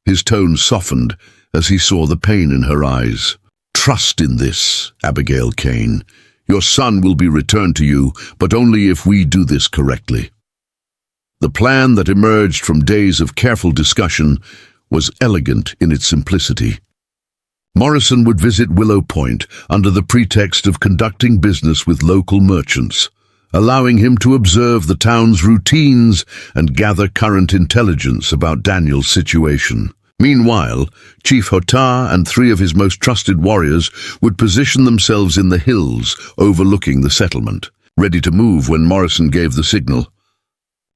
His tone softened as he saw the pain in her eyes. "Trust in this, Abigail Kane. Your son will be returned to you, but only if we do this correctly." The plan that emerged from days of careful discussion was elegant in its simplicity. Morrison would visit Willow Point under the pretext of conducting business with local merchants, allowing him to observe the town's routines and gather current intelligence about Daniel's situation. Meanwhile, Chief Hotah and 3 of his most trusted warriors would position themselves in the hills overlooking the settlement, ready to move when Morrison gave the signal.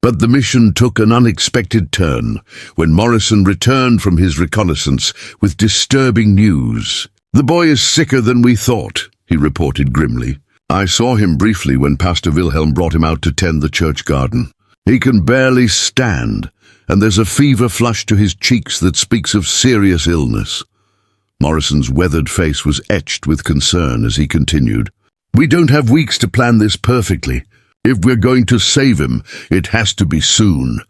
But the mission took an unexpected turn when Morrison returned from his reconnaissance with disturbing news. "The boy is sicker than we thought," he reported grimly. "I saw him briefly when Pastor Wilhelm brought him out to tend the church garden. He can barely stand, and there's a fever flush to his cheeks that speaks of serious illness." Morrison's weathered face was etched with concern as he continued. "We don't have weeks to plan this perfectly. If we're going to save him, it has to be soon."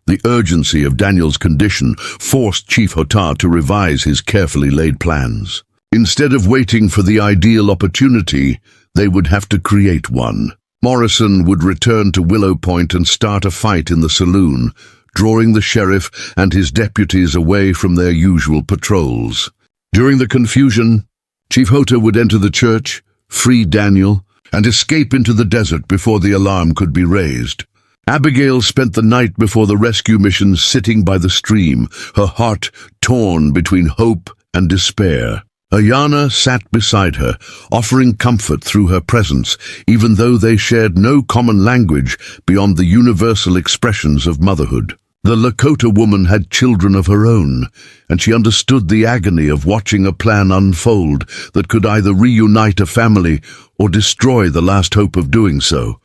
The urgency of Daniel's condition forced Chief Hotah to revise his carefully laid plans. Instead of waiting for the ideal opportunity, they would have to create one. Morrison would return to Willow Point and start a fight in the saloon, drawing the sheriff and his deputies away from their usual patrols. During the confusion, Chief Hotah would enter the church, free Daniel, and escape into the desert before the alarm could be raised. Abigail spent the night before the rescue mission sitting by the stream, her heart torn between hope and despair. Ayana sat beside her, offering comfort through her presence, even though they shared no common language beyond the universal expressions of motherhood. The Lakota woman had children of her own, and she understood the agony of watching a plan unfold that could either reunite a family or destroy the last hope of doing so.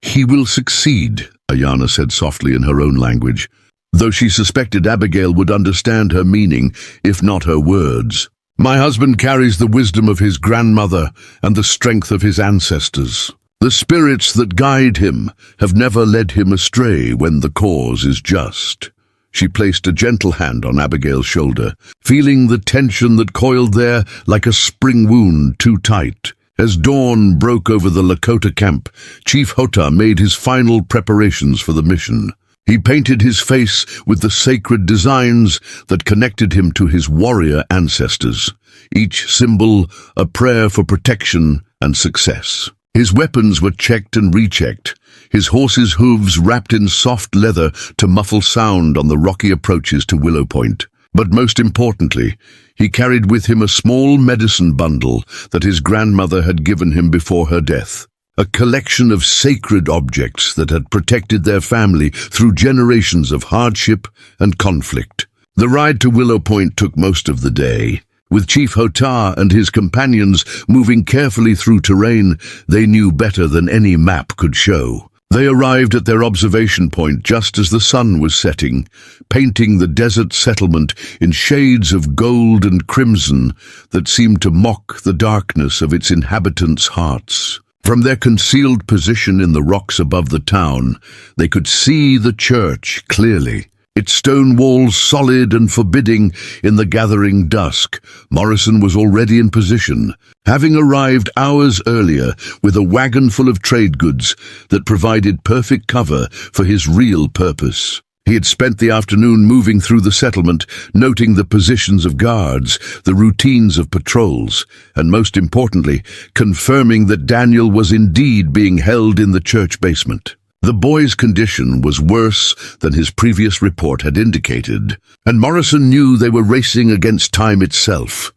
"He will succeed," Ayana said softly in her own language, though she suspected Abigail would understand her meaning, if not her words. "My husband carries the wisdom of his grandmother and the strength of his ancestors. The spirits that guide him have never led him astray when the cause is just." She placed a gentle hand on Abigail's shoulder, feeling the tension that coiled there like a spring wound too tight. As dawn broke over the Lakota camp, Chief Hotah made his final preparations for the mission. He painted his face with the sacred designs that connected him to his warrior ancestors, each symbol a prayer for protection and success. His weapons were checked and rechecked, his horse's hooves wrapped in soft leather to muffle sound on the rocky approaches to Willow Point. But most importantly, he carried with him a small medicine bundle that his grandmother had given him before her death, a collection of sacred objects that had protected their family through generations of hardship and conflict. The ride to Willow Point took most of the day. With Chief Hotah and his companions moving carefully through terrain they knew better than any map could show. They arrived at their observation point just as the sun was setting, painting the desert settlement in shades of gold and crimson that seemed to mock the darkness of its inhabitants' hearts. From their concealed position in the rocks above the town, they could see the church clearly, its stone walls solid and forbidding in the gathering dusk. Morrison was already in position, having arrived hours earlier with a wagon full of trade goods that provided perfect cover for his real purpose. He had spent the afternoon moving through the settlement, noting the positions of guards, the routines of patrols, and most importantly, confirming that Daniel was indeed being held in the church basement. The boy's condition was worse than his previous report had indicated, and Morrison knew they were racing against time itself.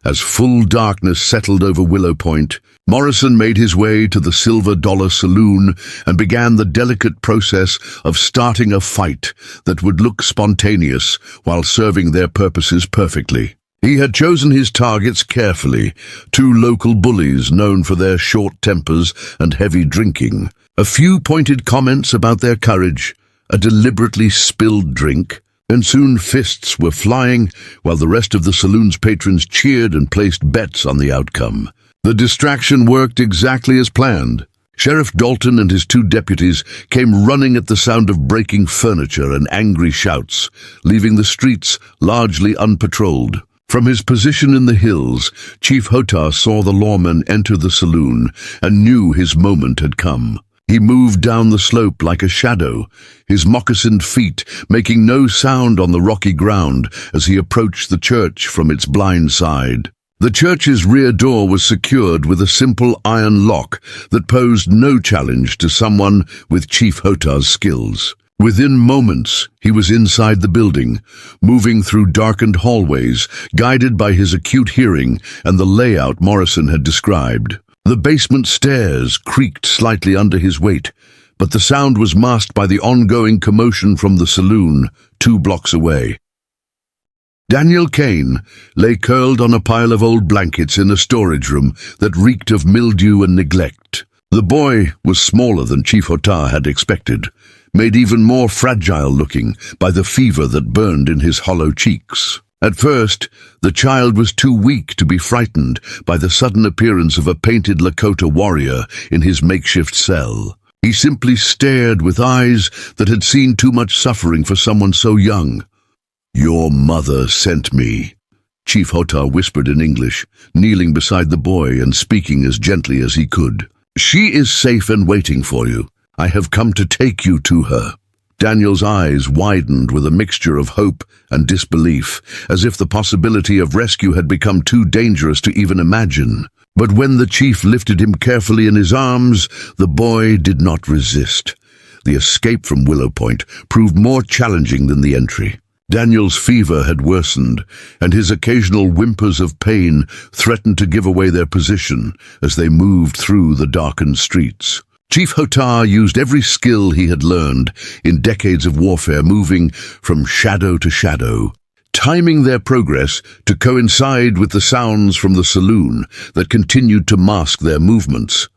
As full darkness settled over Willow Point, Morrison made his way to the Silver Dollar Saloon and began the delicate process of starting a fight that would look spontaneous while serving their purposes perfectly. He had chosen his targets carefully, two local bullies known for their short tempers and heavy drinking. A few pointed comments about their courage, a deliberately spilled drink, and soon fists were flying while the rest of the saloon's patrons cheered and placed bets on the outcome. The distraction worked exactly as planned. Sheriff Dalton and his two deputies came running at the sound of breaking furniture and angry shouts, leaving the streets largely unpatrolled. From his position in the hills, Chief Hotah saw the lawman enter the saloon and knew his moment had come. He moved down the slope like a shadow, his moccasined feet making no sound on the rocky ground as he approached the church from its blind side. The church's rear door was secured with a simple iron lock that posed no challenge to someone with Chief Hotah's skills. Within moments, he was inside the building, moving through darkened hallways, guided by his acute hearing and the layout Morrison had described. The basement stairs creaked slightly under his weight, but the sound was masked by the ongoing commotion from the saloon 2 blocks away. Daniel Kane lay curled on a pile of old blankets in a storage room that reeked of mildew and neglect. The boy was smaller than Chief Hotah had expected, made even more fragile-looking by the fever that burned in his hollow cheeks. At first, the child was too weak to be frightened by the sudden appearance of a painted Lakota warrior in his makeshift cell. He simply stared with eyes that had seen too much suffering for someone so young. "Your mother sent me," Chief Hotah whispered in English, kneeling beside the boy and speaking as gently as he could. "She is safe and waiting for you. I have come to take you to her." Daniel's eyes widened with a mixture of hope and disbelief, as if the possibility of rescue had become too dangerous to even imagine. But when the chief lifted him carefully in his arms, the boy did not resist. The escape from Willow Point proved more challenging than the entry. Daniel's fever had worsened, and his occasional whimpers of pain threatened to give away their position as they moved through the darkened streets. Chief Hotah used every skill he had learned in decades of warfare, moving from shadow to shadow, timing their progress to coincide with the sounds from the saloon that continued to mask their movements.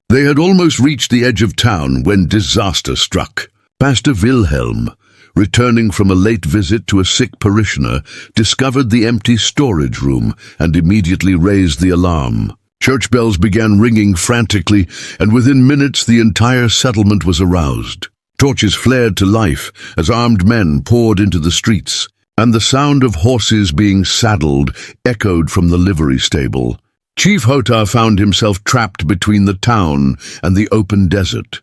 They had almost reached the edge of town when disaster struck. Pastor Wilhelm, returning from a late visit to a sick parishioner, discovered the empty storage room and immediately raised the alarm. Church bells began ringing frantically, and within minutes the entire settlement was aroused. Torches flared to life as armed men poured into the streets, and the sound of horses being saddled echoed from the livery stable. Chief Hotah found himself trapped between the town and the open desert,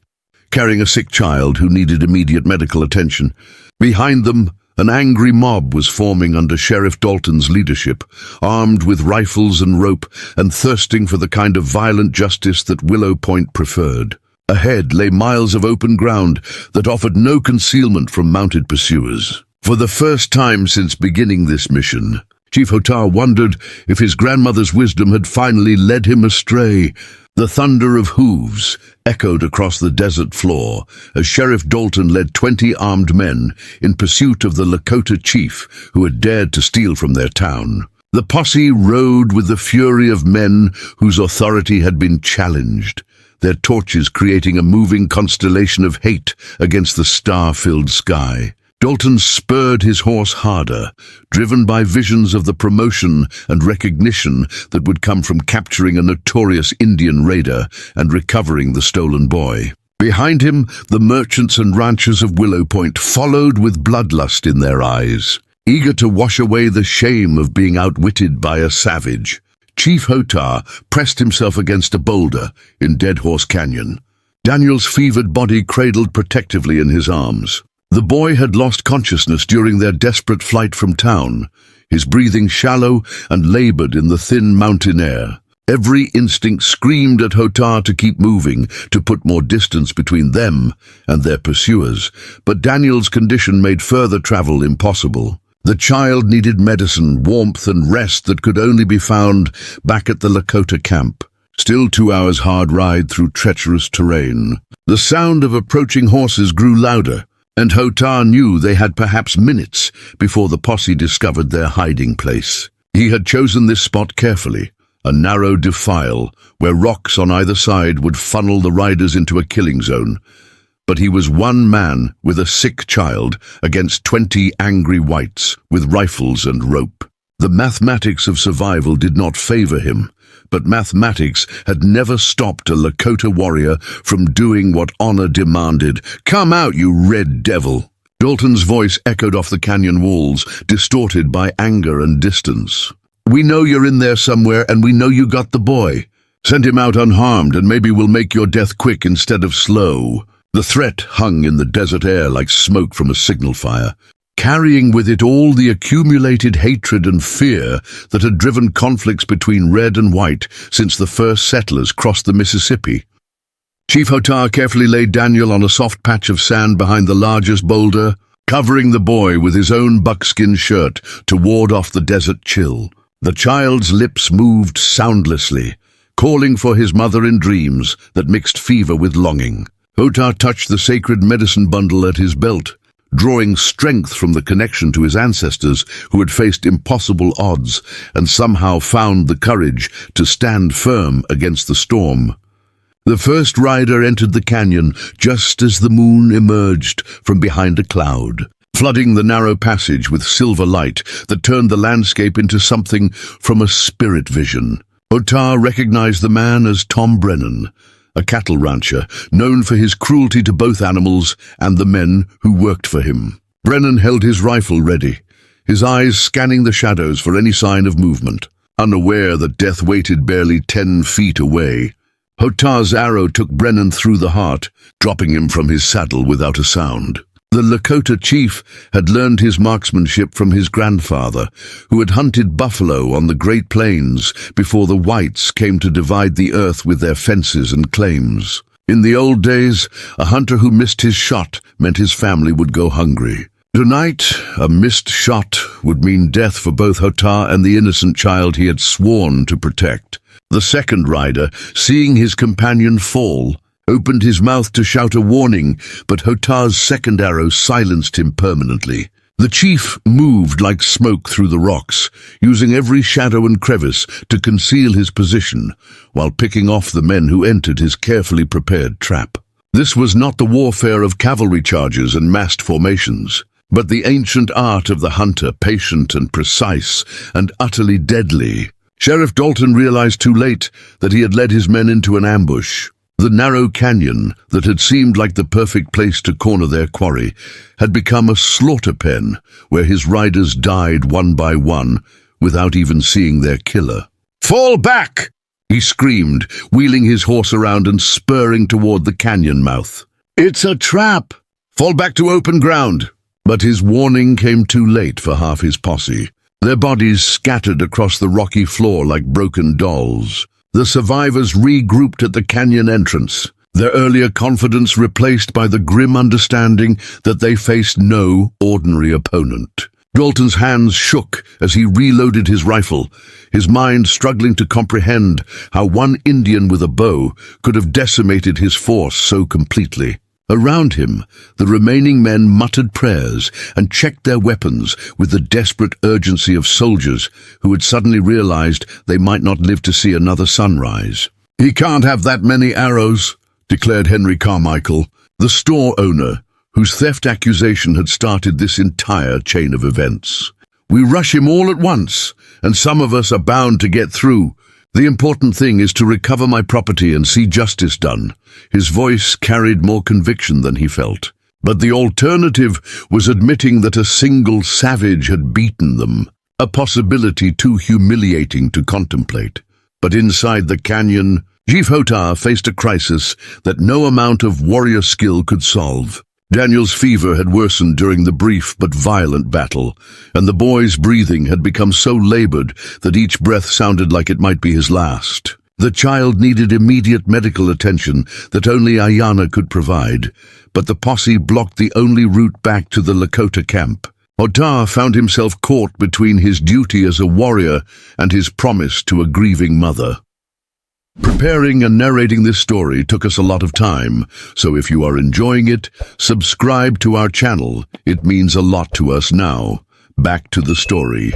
carrying a sick child who needed immediate medical attention. Behind them, An angry mob was forming under Sheriff Dalton's leadership, armed with rifles and rope and thirsting for the kind of violent justice that Willow Point preferred. Ahead lay miles of open ground that offered no concealment from mounted pursuers. For the first time since beginning this mission, Chief Hotar wondered if his grandmother's wisdom had finally led him astray. The thunder of hooves echoed across the desert floor as Sheriff Dalton led 20 armed men in pursuit of the Lakota chief who had dared to steal from their town. The posse rode with the fury of men whose authority had been challenged, their torches creating a moving constellation of hate against the star-filled sky. Dalton spurred his horse harder, driven by visions of the promotion and recognition that would come from capturing a notorious Indian raider and recovering the stolen boy. Behind him, the merchants and ranchers of Willow Point followed with bloodlust in their eyes, eager to wash away the shame of being outwitted by a savage. Chief Hotar pressed himself against a boulder in Dead Horse Canyon. Daniel's fevered body cradled protectively in his arms. The boy had lost consciousness during their desperate flight from town, his breathing shallow and labored in the thin mountain air. Every instinct screamed at Hotar to keep moving, to put more distance between them and their pursuers, but Daniel's condition made further travel impossible. The child needed medicine, warmth and rest that could only be found back at the Lakota camp. Still 2 hours' hard ride through treacherous terrain. The sound of approaching horses grew louder, and Hotar knew they had perhaps minutes before the posse discovered their hiding place. He had chosen this spot carefully, a narrow defile where rocks on either side would funnel the riders into a killing zone. But he was one man with a sick child against 20 angry whites with rifles and rope. The mathematics of survival did not favor him, but mathematics had never stopped a Lakota warrior from doing what honor demanded. "Come out, you red devil!" Dalton's voice echoed off the canyon walls, distorted by anger and distance. "We know you're in there somewhere, and we know you got the boy. Send him out unharmed, and maybe we'll make your death quick instead of slow." The threat hung in the desert air like smoke from a signal fire, carrying with it all the accumulated hatred and fear that had driven conflicts between red and white since the first settlers crossed the Mississippi. Chief Hotar carefully laid Daniel on a soft patch of sand behind the largest boulder, covering the boy with his own buckskin shirt to ward off the desert chill. The child's lips moved soundlessly, calling for his mother in dreams that mixed fever with longing. Hotar touched the sacred medicine bundle at his belt, drawing strength from the connection to his ancestors who had faced impossible odds and somehow found the courage to stand firm against the storm. The first rider entered the canyon just as the moon emerged from behind a cloud, flooding the narrow passage with silver light that turned the landscape into something from a spirit vision. Hotar recognized the man as Tom Brennan, a cattle rancher known for his cruelty to both animals and the men who worked for him. Brennan held his rifle ready, his eyes scanning the shadows for any sign of movement, unaware that death waited barely 10 feet away. Hotar's arrow took Brennan through the heart, dropping him from his saddle without a sound. The Lakota chief had learned his marksmanship from his grandfather, who had hunted buffalo on the Great Plains before the whites came to divide the earth with their fences and claims. In the old days, a hunter who missed his shot meant his family would go hungry. Tonight, a missed shot would mean death for both Hotar and the innocent child he had sworn to protect. The second rider, seeing his companion fall, opened his mouth to shout a warning, but Hotar's second arrow silenced him permanently. The chief moved like smoke through the rocks, using every shadow and crevice to conceal his position, while picking off the men who entered his carefully prepared trap. This was not the warfare of cavalry charges and massed formations, but the ancient art of the hunter, patient and precise, and utterly deadly. Sheriff Dalton realized too late that he had led his men into an ambush. The narrow canyon that had seemed like the perfect place to corner their quarry had become a slaughter pen where his riders died one by one without even seeing their killer. "Fall back!" he screamed, wheeling his horse around and spurring toward the canyon mouth. "It's a trap! Fall back to open ground!" But his warning came too late for half his posse. Their bodies scattered across the rocky floor like broken dolls. The survivors regrouped at the canyon entrance, their earlier confidence replaced by the grim understanding that they faced no ordinary opponent. Dalton's hands shook as he reloaded his rifle, his mind struggling to comprehend how one Indian with a bow could have decimated his force so completely. Around him, the remaining men muttered prayers and checked their weapons with the desperate urgency of soldiers who had suddenly realized they might not live to see another sunrise. "He can't have that many arrows," declared Henry Carmichael, the store owner, whose theft accusation had started this entire chain of events. "We rush him all at once, and some of us are bound to get through. The important thing is to recover my property and see justice done." His voice carried more conviction than he felt. But the alternative was admitting that a single savage had beaten them, a possibility too humiliating to contemplate. But inside the canyon, Chief Hotah faced a crisis that no amount of warrior skill could solve. Daniel's fever had worsened during the brief but violent battle, and the boy's breathing had become so labored that each breath sounded like it might be his last. The child needed immediate medical attention that only Ayanna could provide, but the posse blocked the only route back to the Lakota camp. Hotah found himself caught between his duty as a warrior and his promise to a grieving mother. Preparing and narrating this story took us a lot of time, so if you are enjoying it, subscribe to our channel. It means a lot to us now. Back to the story.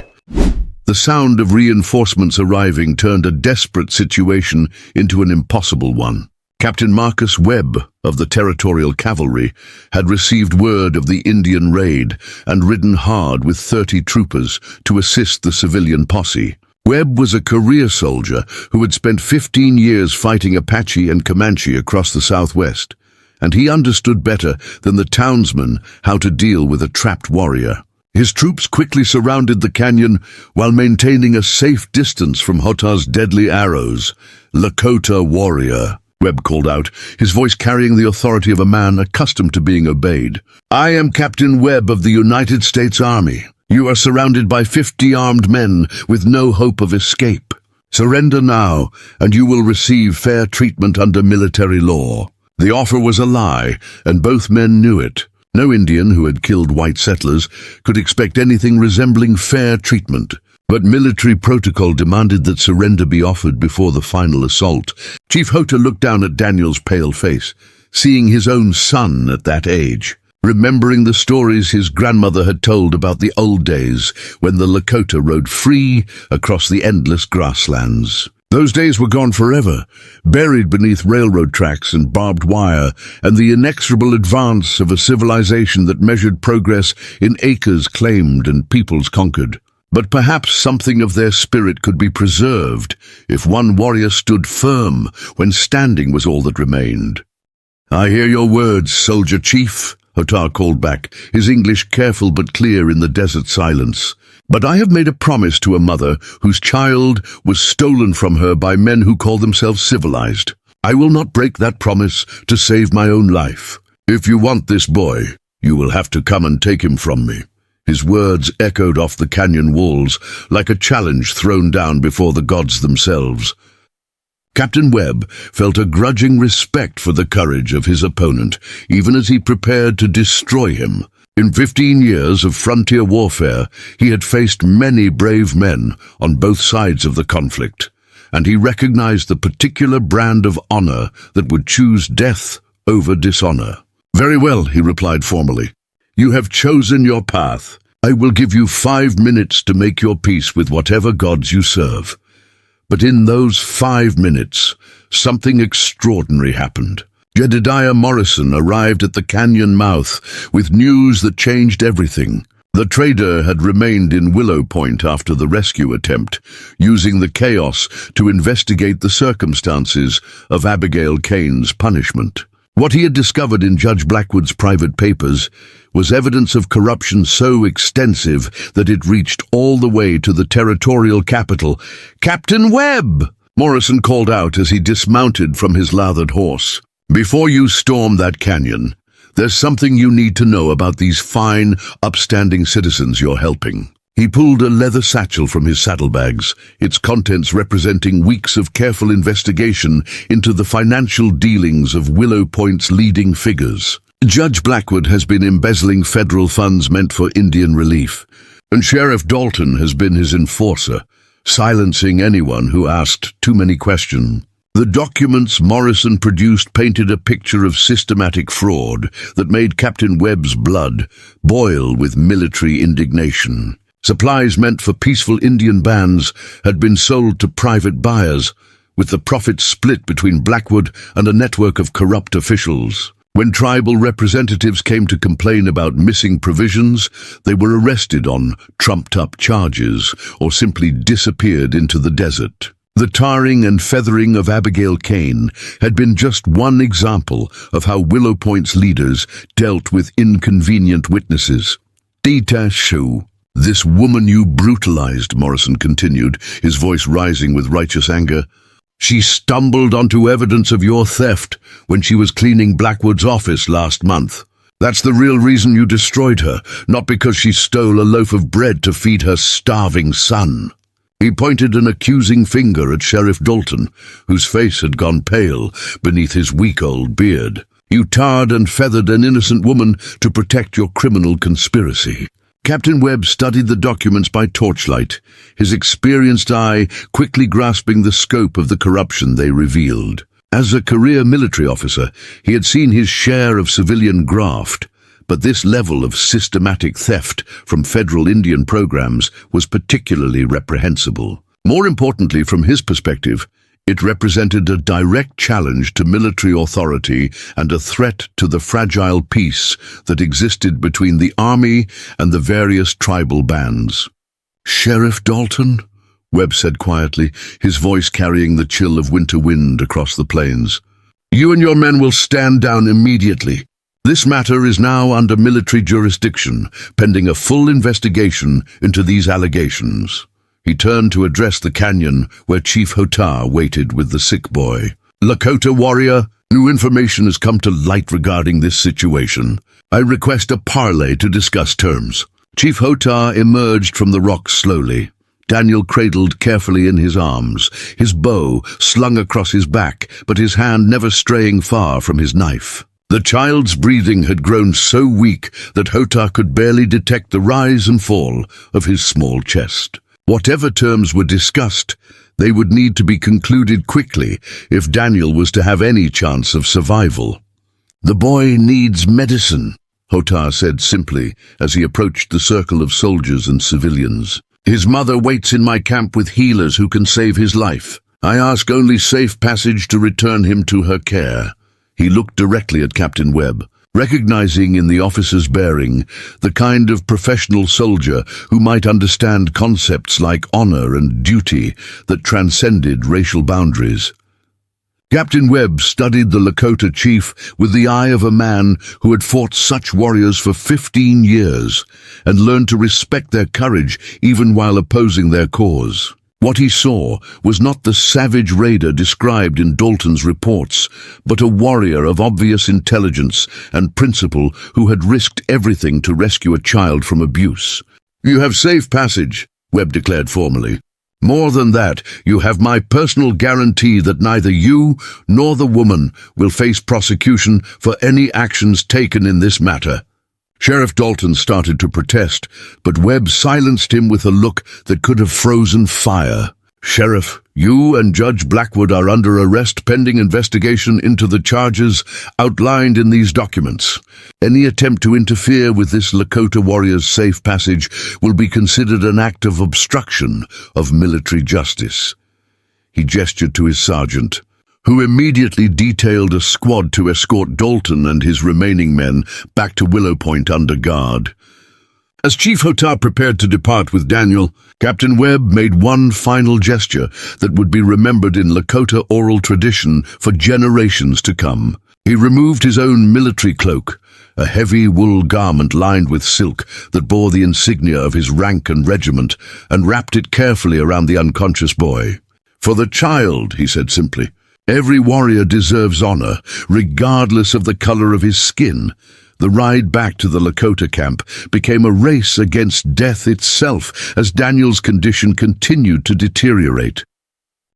The sound of reinforcements arriving turned a desperate situation into an impossible one. Captain Marcus Webb of the Territorial Cavalry had received word of the Indian raid and ridden hard with 30 troopers to assist the civilian posse. Webb was a career soldier who had spent 15 years fighting Apache and Comanche across the Southwest, and he understood better than the townsmen how to deal with a trapped warrior. His troops quickly surrounded the canyon while maintaining a safe distance from Hotah's deadly arrows. "Lakota warrior," Webb called out, his voice carrying the authority of a man accustomed to being obeyed. "I am Captain Webb of the United States Army. You are surrounded by 50 armed men with no hope of escape. Surrender now, and you will receive fair treatment under military law." The offer was a lie, and both men knew it. No Indian who had killed white settlers could expect anything resembling fair treatment, but military protocol demanded that surrender be offered before the final assault. Chief Hotah looked down at Daniel's pale face, seeing his own son at that age, remembering the stories his grandmother had told about the old days when the Lakota rode free across the endless grasslands. Those days were gone forever, buried beneath railroad tracks and barbed wire, and the inexorable advance of a civilization that measured progress in acres claimed and peoples conquered. But perhaps something of their spirit could be preserved if one warrior stood firm when standing was all that remained. "I hear your words, soldier chief," Hotah called back, his English careful but clear in the desert silence. "But I have made a promise to a mother whose child was stolen from her by men who call themselves civilized. I will not break that promise to save my own life. If you want this boy, you will have to come and take him from me." His words echoed off the canyon walls like a challenge thrown down before the gods themselves. Captain Webb felt a grudging respect for the courage of his opponent, even as he prepared to destroy him. In 15 years of frontier warfare, he had faced many brave men on both sides of the conflict, and he recognized the particular brand of honor that would choose death over dishonor. "Very well," he replied formally. "You have chosen your path. I will give you 5 minutes to make your peace with whatever gods you serve." But in those 5 minutes, something extraordinary happened. Jedediah Morrison arrived at the canyon mouth with news that changed everything. The trader had remained in Willow Point after the rescue attempt, using the chaos to investigate the circumstances of Abigail Kane's punishment. What he had discovered in Judge Blackwood's private papers was evidence of corruption so extensive that it reached all the way to the territorial capital. "Captain Webb!" Morrison called out as he dismounted from his lathered horse. "Before you storm that canyon, There's something you need to know about these fine, upstanding citizens you're helping. He pulled a leather satchel from his saddlebags, its contents representing weeks of careful investigation into the financial dealings of Willow Point's leading figures. Judge Blackwood has been embezzling federal funds meant for Indian relief, and Sheriff Dalton has been his enforcer, silencing anyone who asked too many questions. The documents Morrison produced painted a picture of systematic fraud that made Captain Webb's blood boil with military indignation. Supplies meant for peaceful Indian bands had been sold to private buyers, with the profits split between Blackwood and a network of corrupt officials. When tribal representatives came to complain about missing provisions, they were arrested on trumped-up charges or simply disappeared into the desert. The tarring and feathering of Abigail Kane had been just one example of how Willow Point's leaders dealt with inconvenient witnesses. Shoe. This woman you brutalized, Morrison continued, his voice rising with righteous anger. She stumbled onto evidence of your theft when she was cleaning Blackwood's office last month. That's the real reason you destroyed her, not because she stole a loaf of bread to feed her starving son. He pointed an accusing finger at Sheriff Dalton, whose face had gone pale beneath his week-old beard. You tarred and feathered an innocent woman to protect your criminal conspiracy. Captain Webb studied the documents by torchlight, his experienced eye quickly grasping the scope of the corruption they revealed. As a career military officer, he had seen his share of civilian graft, but this level of systematic theft from federal Indian programs was particularly reprehensible. More importantly, from his perspective, it represented a direct challenge to military authority and a threat to the fragile peace that existed between the army and the various tribal bands. "Sheriff Dalton?" Webb said quietly, his voice carrying the chill of winter wind across the plains. "You and your men will stand down immediately. This matter is now under military jurisdiction, pending a full investigation into these allegations." He turned to address the canyon where Chief Hotar waited with the sick boy. "Lakota warrior, new information has come to light regarding this situation. I request a parley to discuss terms." Chief Hotar emerged from the rocks slowly, Daniel cradled carefully in his arms, his bow slung across his back, but his hand never straying far from his knife. The child's breathing had grown so weak that Hotar could barely detect the rise and fall of his small chest. Whatever terms were discussed, they would need to be concluded quickly if Daniel was to have any chance of survival. "The boy needs medicine," Hotar said simply as he approached the circle of soldiers and civilians. "His mother waits in my camp with healers who can save his life. I ask only safe passage to return him to her care." He looked directly at Captain Webb, recognizing in the officer's bearing the kind of professional soldier who might understand concepts like honor and duty that transcended racial boundaries. Captain Webb studied the Lakota chief with the eye of a man who had fought such warriors for 15 years and learned to respect their courage even while opposing their cause. What he saw was not the savage raider described in Dalton's reports, but a warrior of obvious intelligence and principle who had risked everything to rescue a child from abuse. "You have safe passage," Webb declared formally. "More than that, you have my personal guarantee that neither you nor the woman will face prosecution for any actions taken in this matter." Sheriff Dalton started to protest, but Webb silenced him with a look that could have frozen fire. "Sheriff, you and Judge Blackwood are under arrest pending investigation into the charges outlined in these documents. Any attempt to interfere with this Lakota warrior's safe passage will be considered an act of obstruction of military justice." He gestured to his sergeant, who immediately detailed a squad to escort Dalton and his remaining men back to Willow Point under guard. As Chief Hotar prepared to depart with Daniel, Captain Webb made one final gesture that would be remembered in Lakota oral tradition for generations to come. He removed his own military cloak, a heavy wool garment lined with silk that bore the insignia of his rank and regiment, and wrapped it carefully around the unconscious boy. "For the child," he said simply. "Every warrior deserves honor, regardless of the color of his skin. The ride back to the Lakota camp became a race against death itself as Daniel's condition continued to deteriorate.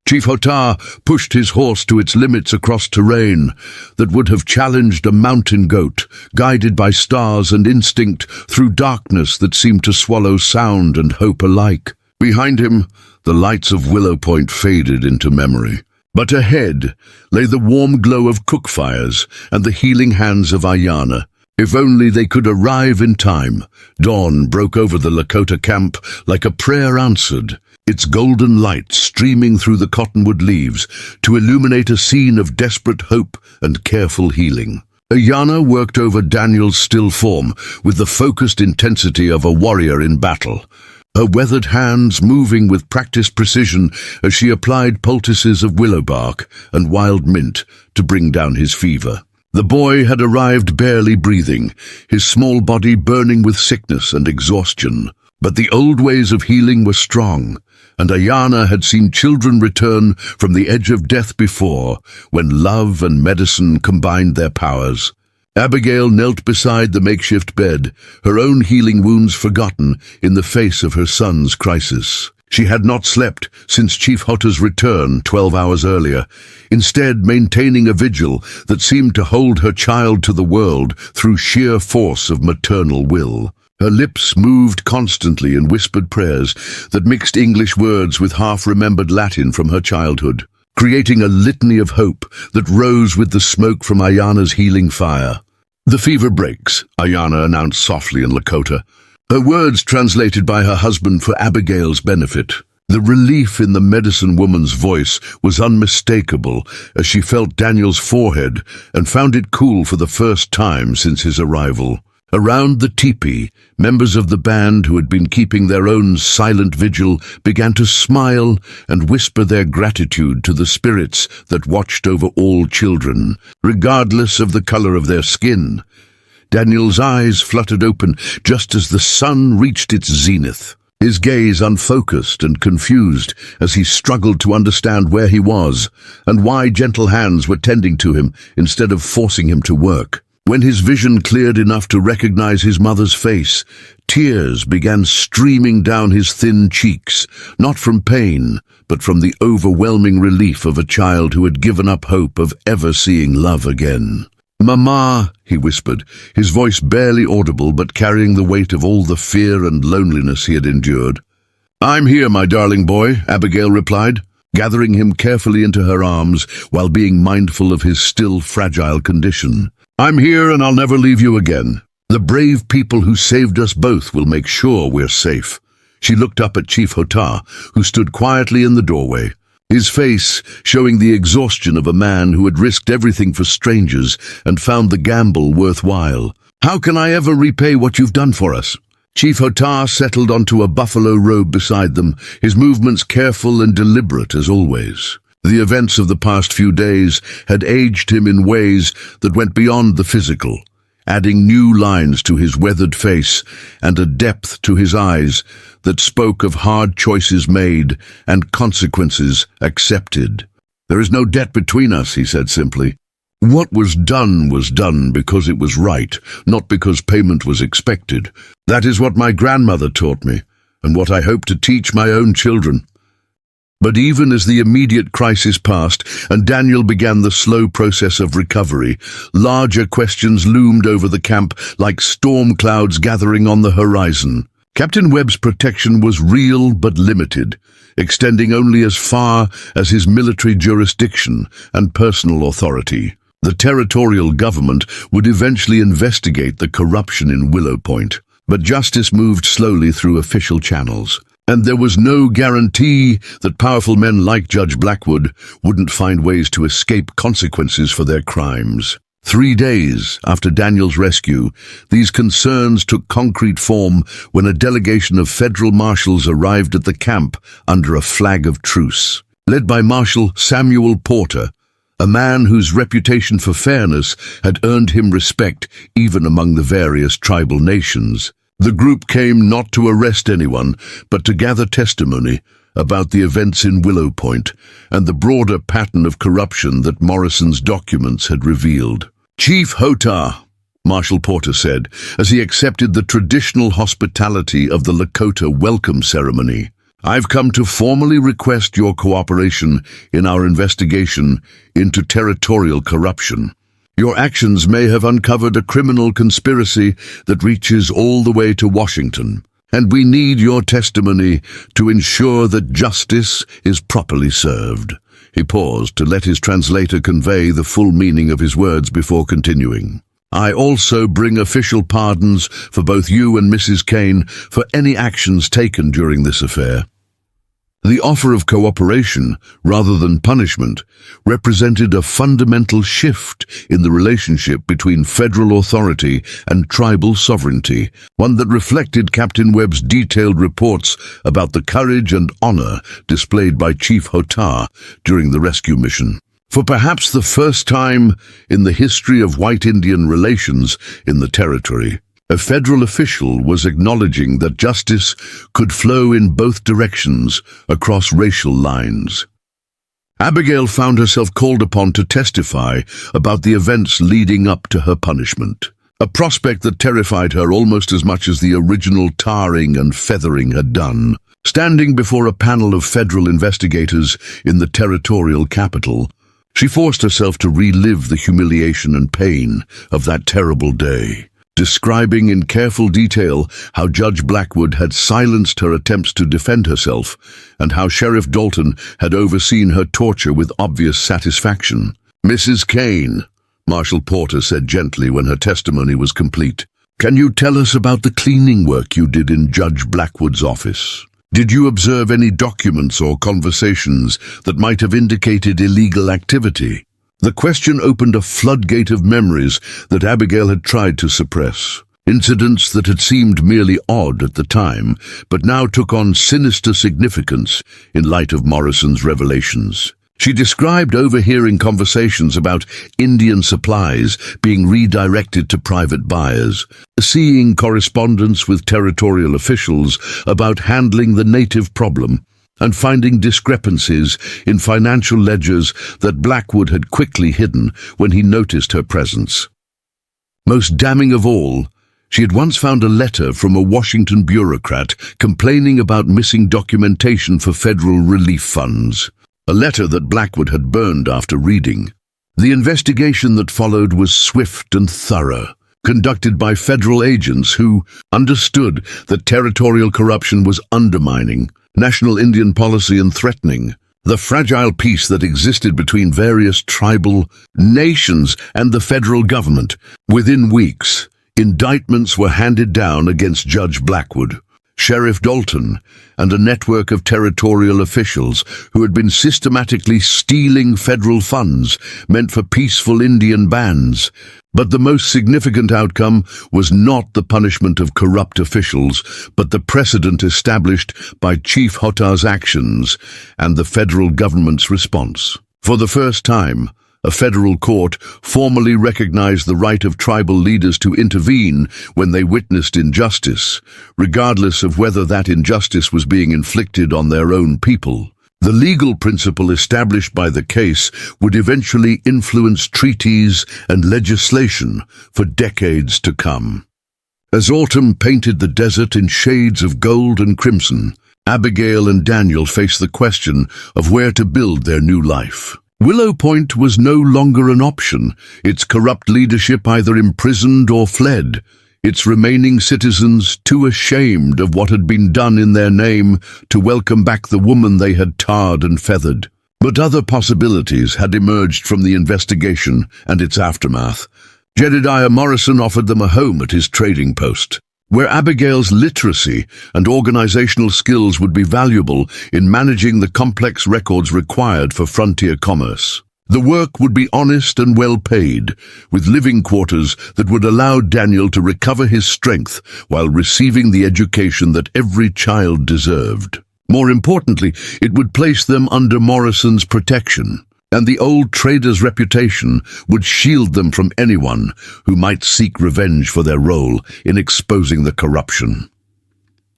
Chief Hotah pushed his horse to its limits across terrain that would have challenged a mountain goat, guided by stars and instinct through darkness that seemed to swallow sound and hope alike. Behind him, the lights of Willow Point faded into memory. But ahead lay the warm glow of cook fires and the healing hands of Ayanna. If only they could arrive in time. Dawn broke over the Lakota camp like a prayer answered, its golden light streaming through the cottonwood leaves to illuminate a scene of desperate hope and careful healing. Ayanna worked over Daniel's still form with the focused intensity of a warrior in battle, her weathered hands moving with practiced precision as she applied poultices of willow bark and wild mint to bring down his fever. The boy had arrived barely breathing, his small body burning with sickness and exhaustion. But the old ways of healing were strong, and Ayanna had seen children return from the edge of death before, when love and medicine combined their powers. Abigail knelt beside the makeshift bed, her own healing wounds forgotten in the face of her son's crisis. She had not slept since Chief Hotah's return 12 hours earlier, instead maintaining a vigil that seemed to hold her child to the world through sheer force of maternal will. Her lips moved constantly in whispered prayers that mixed English words with half-remembered Latin from her childhood, creating a litany of hope that rose with the smoke from Ayanna's healing fire. "The fever breaks," Ayanna announced softly in Lakota, her words translated by her husband for Abigail's benefit. The relief in the medicine woman's voice was unmistakable as she felt Daniel's forehead and found it cool for the first time since his arrival. Around the teepee, members of the band who had been keeping their own silent vigil began to smile and whisper their gratitude to the spirits that watched over all children, regardless of the color of their skin. Daniel's eyes fluttered open just as the sun reached its zenith, his gaze unfocused and confused as he struggled to understand where he was and why gentle hands were tending to him instead of forcing him to work. When his vision cleared enough to recognize his mother's face, tears began streaming down his thin cheeks, not from pain, but from the overwhelming relief of a child who had given up hope of ever seeing love again. "Mama," he whispered, his voice barely audible but carrying the weight of all the fear and loneliness he had endured. "I'm here, my darling boy," Abigail replied, gathering him carefully into her arms while being mindful of his still fragile condition. "I'm here and I'll never leave you again. The brave people who saved us both will make sure we're safe." She looked up at Chief Hotah, who stood quietly in the doorway, his face showing the exhaustion of a man who had risked everything for strangers and found the gamble worthwhile. "How can I ever repay what you've done for us?" Chief Hotah settled onto a buffalo robe beside them, his movements careful and deliberate as always. The events of the past few days had aged him in ways that went beyond the physical, adding new lines to his weathered face and a depth to his eyes that spoke of hard choices made and consequences accepted. "There is no debt between us," he said simply. "What was done because it was right, not because payment was expected. That is what my grandmother taught me, and what I hope to teach my own children." But even as the immediate crisis passed and Daniel began the slow process of recovery, larger questions loomed over the camp like storm clouds gathering on the horizon. Captain Webb's protection was real but limited, extending only as far as his military jurisdiction and personal authority. The territorial government would eventually investigate the corruption in Willow Point, but justice moved slowly through official channels. And there was no guarantee that powerful men like Judge Blackwood wouldn't find ways to escape consequences for their crimes. 3 days after Daniel's rescue, these concerns took concrete form when a delegation of federal marshals arrived at the camp under a flag of truce. Led by Marshal Samuel Porter, a man whose reputation for fairness had earned him respect even among the various tribal nations. The group came not to arrest anyone, but to gather testimony about the events in Willow Point and the broader pattern of corruption that Morrison's documents had revealed. "Chief Hotah," Marshal Porter said, as he accepted the traditional hospitality of the Lakota welcome ceremony. "I've come to formally request your cooperation in our investigation into territorial corruption. Your actions may have uncovered a criminal conspiracy that reaches all the way to Washington, and we need your testimony to ensure that justice is properly served." He paused to let his translator convey the full meaning of his words before continuing. "I also bring official pardons for both you and Mrs. Kane for any actions taken during this affair." The offer of cooperation, rather than punishment, represented a fundamental shift in the relationship between federal authority and tribal sovereignty, one that reflected Captain Webb's detailed reports about the courage and honor displayed by Chief Hotah during the rescue mission. For perhaps the first time in the history of white Indian relations in the territory, a federal official was acknowledging that justice could flow in both directions across racial lines. Abigail found herself called upon to testify about the events leading up to her punishment, a prospect that terrified her almost as much as the original tarring and feathering had done. Standing before a panel of federal investigators in the territorial capital, she forced herself to relive the humiliation and pain of that terrible day, describing in careful detail how Judge Blackwood had silenced her attempts to defend herself and how Sheriff Dalton had overseen her torture with obvious satisfaction. "Mrs. Kane," Marshal Porter said gently when her testimony was complete, "can you tell us about the cleaning work you did in Judge Blackwood's office? Did you observe any documents or conversations that might have indicated illegal activity?" The question opened a floodgate of memories that Abigail had tried to suppress. Incidents that had seemed merely odd at the time, but now took on sinister significance in light of Morrison's revelations. She described overhearing conversations about Indian supplies being redirected to private buyers, seeing correspondence with territorial officials about handling the native problem, and finding discrepancies in financial ledgers that Blackwood had quickly hidden when he noticed her presence. Most damning of all, she had once found a letter from a Washington bureaucrat complaining about missing documentation for federal relief funds, a letter that Blackwood had burned after reading. The investigation that followed was swift and thorough, conducted by federal agents who understood that territorial corruption was undermining national Indian policy and threatening the fragile peace that existed between various tribal nations and the federal government. Within weeks, indictments were handed down against Judge Blackwood, Sheriff Dalton, and a network of territorial officials who had been systematically stealing federal funds meant for peaceful Indian bands. But the most significant outcome was not the punishment of corrupt officials, but the precedent established by Chief Hotah's actions and the federal government's response. For the first time, a federal court formally recognized the right of tribal leaders to intervene when they witnessed injustice, regardless of whether that injustice was being inflicted on their own people. The legal principle established by the case would eventually influence treaties and legislation for decades to come. As autumn painted the desert in shades of gold and crimson, Abigail and Daniel faced the question of where to build their new life. Willow Point was no longer an option, its corrupt leadership either imprisoned or fled, its remaining citizens too ashamed of what had been done in their name to welcome back the woman they had tarred and feathered. But other possibilities had emerged from the investigation and its aftermath. Jedediah Morrison offered them a home at his trading post, where Abigail's literacy and organizational skills would be valuable in managing the complex records required for frontier commerce. The work would be honest and well paid, with living quarters that would allow Daniel to recover his strength while receiving the education that every child deserved. More importantly, it would place them under Morrison's protection, and the old trader's reputation would shield them from anyone who might seek revenge for their role in exposing the corruption.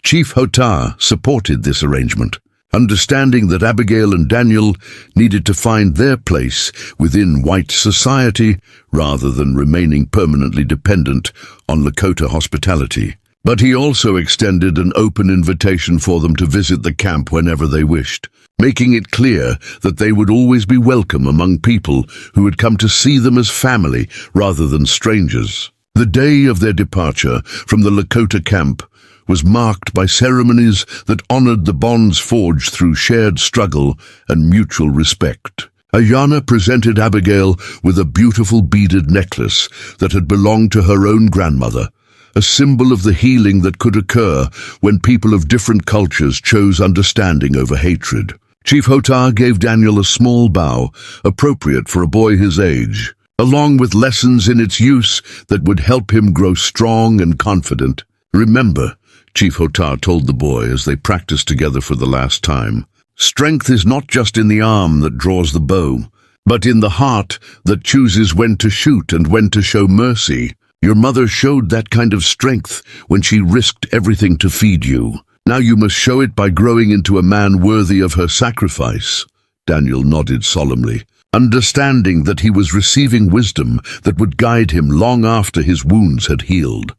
Chief Hotah supported this arrangement, understanding that Abigail and Daniel needed to find their place within white society rather than remaining permanently dependent on Lakota hospitality. But he also extended an open invitation for them to visit the camp whenever they wished, making it clear that they would always be welcome among people who had come to see them as family rather than strangers. The day of their departure from the Lakota camp was marked by ceremonies that honored the bonds forged through shared struggle and mutual respect. Ayanna presented Abigail with a beautiful beaded necklace that had belonged to her own grandmother, a symbol of the healing that could occur when people of different cultures chose understanding over hatred. Chief Hotah gave Daniel a small bow, appropriate for a boy his age, along with lessons in its use that would help him grow strong and confident. "Remember," Chief Hotah told the boy as they practiced together for the last time, "strength is not just in the arm that draws the bow, but in the heart that chooses when to shoot and when to show mercy. Your mother showed that kind of strength when she risked everything to feed you. Now you must show it by growing into a man worthy of her sacrifice." Daniel nodded solemnly, understanding that he was receiving wisdom that would guide him long after his wounds had healed.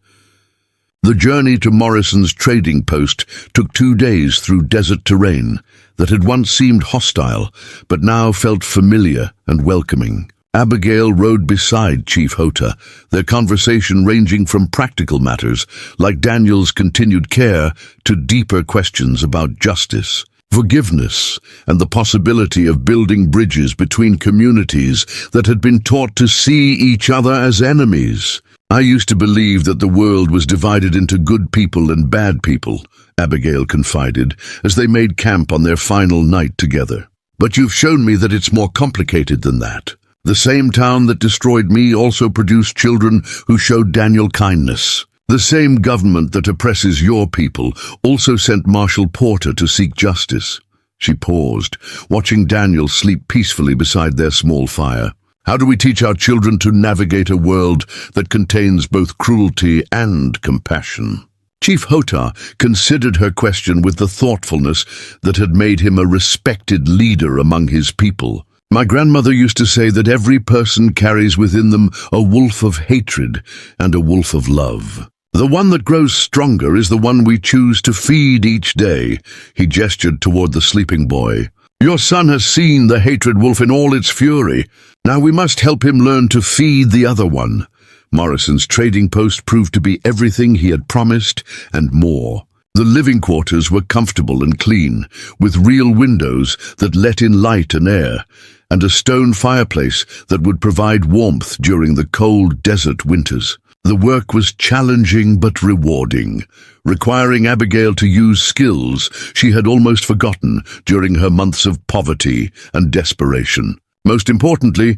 The journey to Morrison's trading post took 2 days through desert terrain that had once seemed hostile, but now felt familiar and welcoming. Abigail rode beside Chief Hotah, their conversation ranging from practical matters, like Daniel's continued care, to deeper questions about justice, forgiveness, and the possibility of building bridges between communities that had been taught to see each other as enemies. "I used to believe that the world was divided into good people and bad people," Abigail confided, as they made camp on their final night together. "But you've shown me that it's more complicated than that. The same town that destroyed me also produced children who showed Daniel kindness. The same government that oppresses your people also sent Marshal Porter to seek justice." She paused, watching Daniel sleep peacefully beside their small fire. "How do we teach our children to navigate a world that contains both cruelty and compassion?" Chief Hotah considered her question with the thoughtfulness that had made him a respected leader among his people. "My grandmother used to say that every person carries within them a wolf of hatred and a wolf of love. The one that grows stronger is the one we choose to feed each day." He gestured toward the sleeping boy. "Your son has seen the hatred wolf in all its fury. Now we must help him learn to feed the other one." Morrison's trading post proved to be everything he had promised and more. The living quarters were comfortable and clean, with real windows that let in light and air, and a stone fireplace that would provide warmth during the cold desert winters. The work was challenging but rewarding, requiring Abigail to use skills she had almost forgotten during her months of poverty and desperation. Most importantly,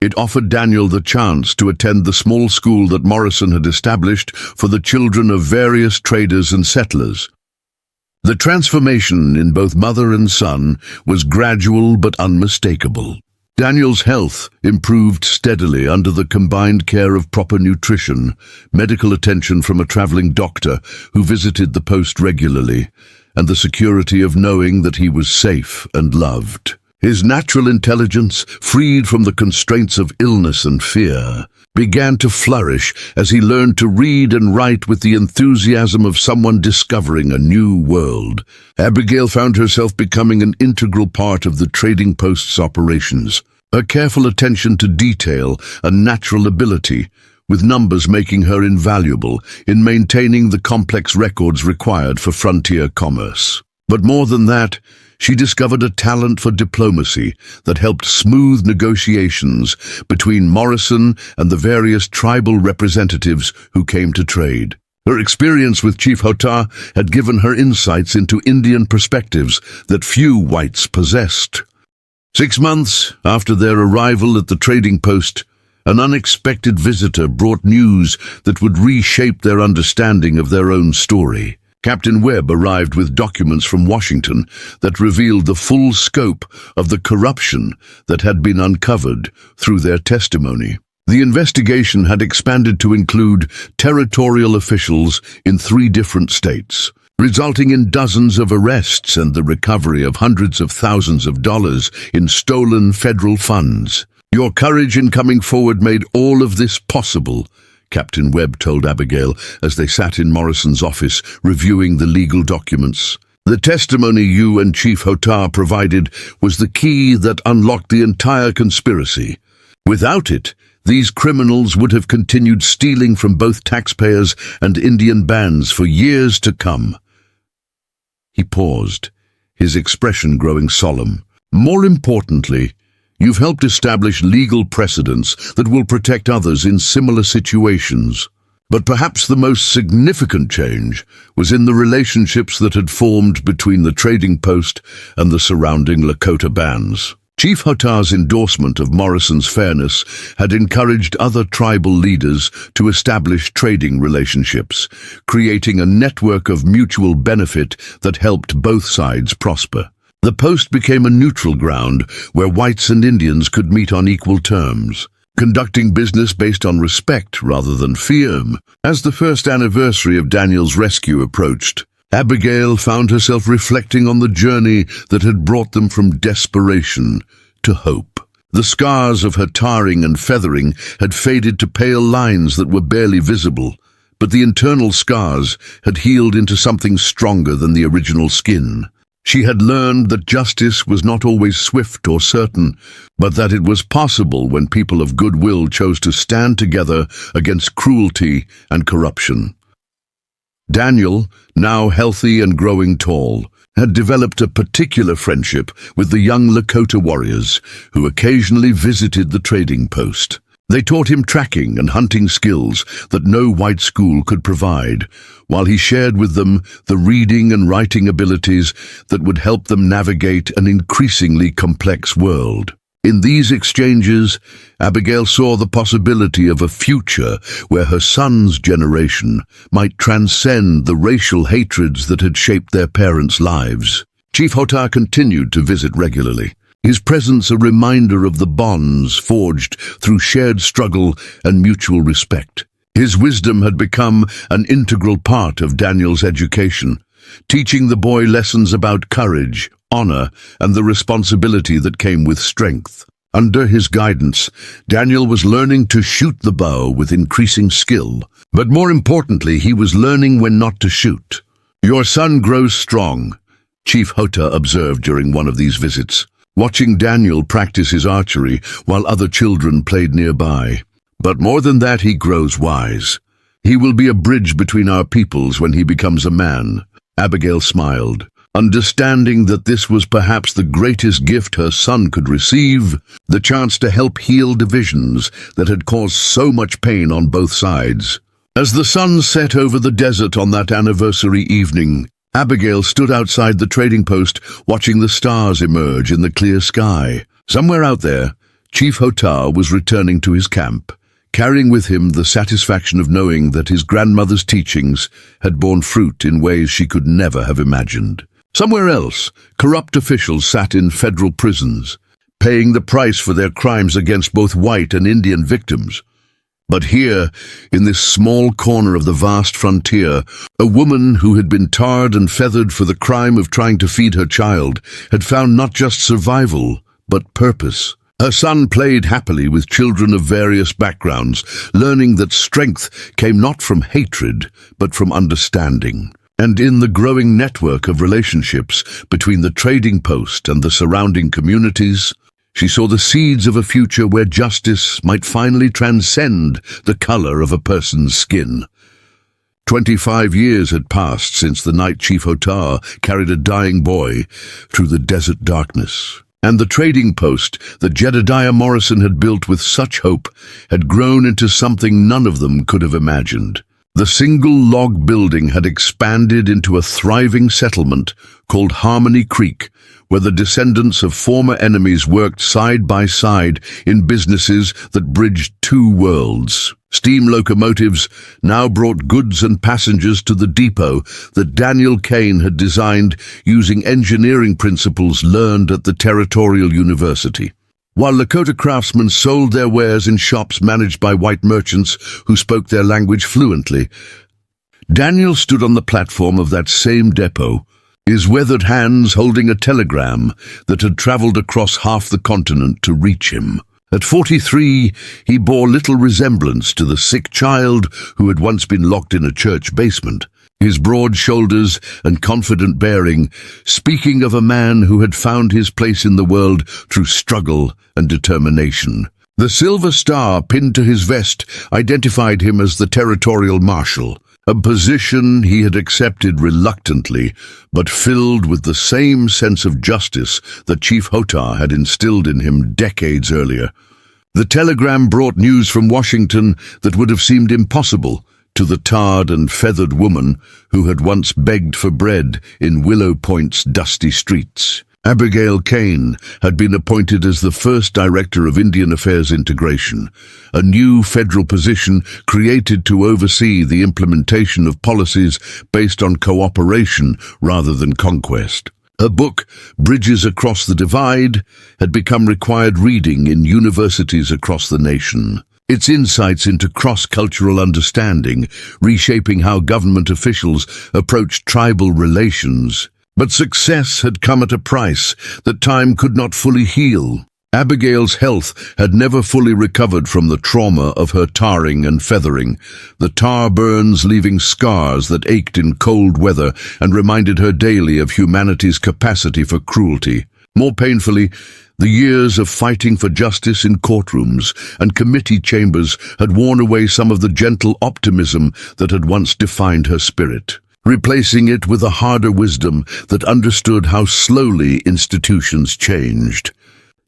it offered Daniel the chance to attend the small school that Morrison had established for the children of various traders and settlers. The transformation in both mother and son was gradual but unmistakable. Daniel's health improved steadily under the combined care of proper nutrition, medical attention from a traveling doctor who visited the post regularly, and the security of knowing that he was safe and loved. His natural intelligence, freed from the constraints of illness and fear, began to flourish as he learned to read and write with the enthusiasm of someone discovering a new world. Abigail found herself becoming an integral part of the trading post's operations. Her careful attention to detail and natural ability, with numbers making her invaluable in maintaining the complex records required for frontier commerce. But more than that, she discovered a talent for diplomacy that helped smooth negotiations between Morrison and the various tribal representatives who came to trade. Her experience with Chief Hotah had given her insights into Indian perspectives that few whites possessed. 6 months after their arrival at the trading post, an unexpected visitor brought news that would reshape their understanding of their own story. Captain Webb arrived with documents from Washington that revealed the full scope of the corruption that had been uncovered through their testimony. The investigation had expanded to include territorial officials in 3 different states, resulting in dozens of arrests and the recovery of hundreds of thousands of dollars in stolen federal funds. "Your courage in coming forward made all of this possible," Captain Webb told Abigail as they sat in Morrison's office reviewing the legal documents. "The testimony you and Chief Hotar provided was the key that unlocked the entire conspiracy. Without it, these criminals would have continued stealing from both taxpayers and Indian bands for years to come." He paused, his expression growing solemn. "More importantly, you've helped establish legal precedents that will protect others in similar situations. But perhaps the most significant change was in the relationships that had formed between the trading post and the surrounding Lakota bands. Chief Hotar's endorsement of Morrison's fairness had encouraged other tribal leaders to establish trading relationships, creating a network of mutual benefit that helped both sides prosper. The post became a neutral ground where whites and Indians could meet on equal terms, conducting business based on respect rather than fear. As the first anniversary of Daniel's rescue approached, Abigail found herself reflecting on the journey that had brought them from desperation to hope. The scars of her tarring and feathering had faded to pale lines that were barely visible, but the internal scars had healed into something stronger than the original skin. She had learned that justice was not always swift or certain, but that it was possible when people of goodwill chose to stand together against cruelty and corruption. Daniel, now healthy and growing tall, had developed a particular friendship with the young Lakota warriors who occasionally visited the trading post. They taught him tracking and hunting skills that no white school could provide, while he shared with them the reading and writing abilities that would help them navigate an increasingly complex world. In these exchanges, Abigail saw the possibility of a future where her son's generation might transcend the racial hatreds that had shaped their parents' lives. Chief Hotar continued to visit regularly, his presence a reminder of the bonds forged through shared struggle and mutual respect. His wisdom had become an integral part of Daniel's education, teaching the boy lessons about courage, honor, and the responsibility that came with strength. Under his guidance, Daniel was learning to shoot the bow with increasing skill, but more importantly, he was learning when not to shoot. "Your son grows strong," Chief Hotar observed during one of these visits, watching Daniel practice his archery while other children played nearby. "But more than that, he grows wise. He will be a bridge between our peoples when he becomes a man." Abigail smiled, understanding that this was perhaps the greatest gift her son could receive, the chance to help heal divisions that had caused so much pain on both sides. As the sun set over the desert on that anniversary evening, Abigail stood outside the trading post watching the stars emerge in the clear sky. Somewhere out there, Chief Hotar was returning to his camp, carrying with him the satisfaction of knowing that his grandmother's teachings had borne fruit in ways she could never have imagined. Somewhere else, corrupt officials sat in federal prisons, paying the price for their crimes against both white and Indian victims. But here, in this small corner of the vast frontier, a woman who had been tarred and feathered for the crime of trying to feed her child had found not just survival, but purpose. Her son played happily with children of various backgrounds, learning that strength came not from hatred, but from understanding. And in the growing network of relationships between the trading post and the surrounding communities, she saw the seeds of a future where justice might finally transcend the color of a person's skin. 25 years had passed since the night Chief Hotar carried a dying boy through the desert darkness. And the trading post that Jedediah Morrison had built with such hope had grown into something none of them could have imagined. The single log building had expanded into a thriving settlement called Harmony Creek, where the descendants of former enemies worked side by side in businesses that bridged two worlds. Steam locomotives now brought goods and passengers to the depot that Daniel Kane had designed using engineering principles learned at the Territorial University. While Lakota craftsmen sold their wares in shops managed by white merchants who spoke their language fluently, Daniel stood on the platform of that same depot, his weathered hands holding a telegram that had travelled across half the continent to reach him. At 43, he bore little resemblance to the sick child who had once been locked in a church basement, his broad shoulders and confident bearing speaking of a man who had found his place in the world through struggle and determination. The silver star pinned to his vest identified him as the territorial marshal, a position he had accepted reluctantly, but filled with the same sense of justice that Chief Hotar had instilled in him decades earlier. The telegram brought news from Washington that would have seemed impossible to the tarred and feathered woman who had once begged for bread in Willow Point's dusty streets. Abigail Kane had been appointed as the first Director of Indian Affairs Integration, a new federal position created to oversee the implementation of policies based on cooperation rather than conquest. Her book, Bridges Across the Divide, had become required reading in universities across the nation. Its insights into cross-cultural understanding, reshaping how government officials approached tribal relations. But success had come at a price that time could not fully heal. Abigail's health had never fully recovered from the trauma of her tarring and feathering, the tar burns leaving scars that ached in cold weather and reminded her daily of humanity's capacity for cruelty. More painfully, the years of fighting for justice in courtrooms and committee chambers had worn away some of the gentle optimism that had once defined her spirit, replacing it with a harder wisdom that understood how slowly institutions changed.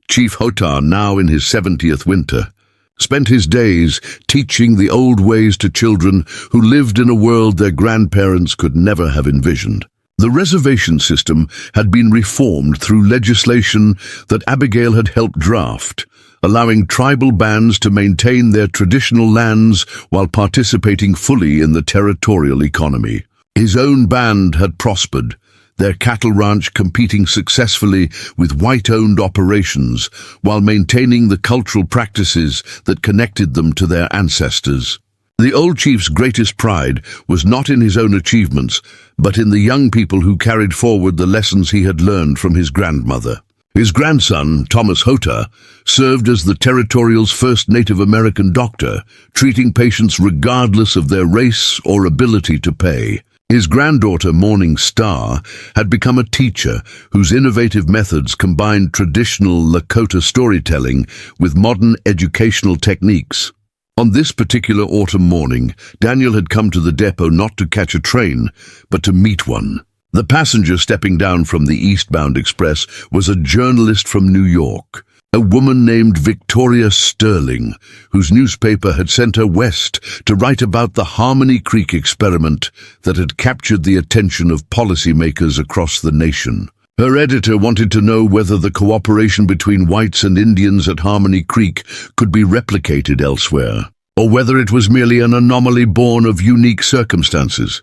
Chief Hotar, now in his 70th winter, spent his days teaching the old ways to children who lived in a world their grandparents could never have envisioned. The reservation system had been reformed through legislation that Abigail had helped draft, allowing tribal bands to maintain their traditional lands while participating fully in the territorial economy. His own band had prospered, their cattle ranch competing successfully with white-owned operations while maintaining the cultural practices that connected them to their ancestors. The old chief's greatest pride was not in his own achievements, but in the young people who carried forward the lessons he had learned from his grandmother. His grandson, Thomas Hotar, served as the territorial's first Native American doctor, treating patients regardless of their race or ability to pay. His granddaughter, Morning Star, had become a teacher whose innovative methods combined traditional Lakota storytelling with modern educational techniques. On this particular autumn morning, Daniel had come to the depot not to catch a train, but to meet one. The passenger stepping down from the eastbound express was a journalist from New York, a woman named Victoria Sterling, whose newspaper had sent her west to write about the Harmony Creek experiment that had captured the attention of policymakers across the nation. Her editor wanted to know whether the cooperation between whites and Indians at Harmony Creek could be replicated elsewhere, or whether it was merely an anomaly born of unique circumstances.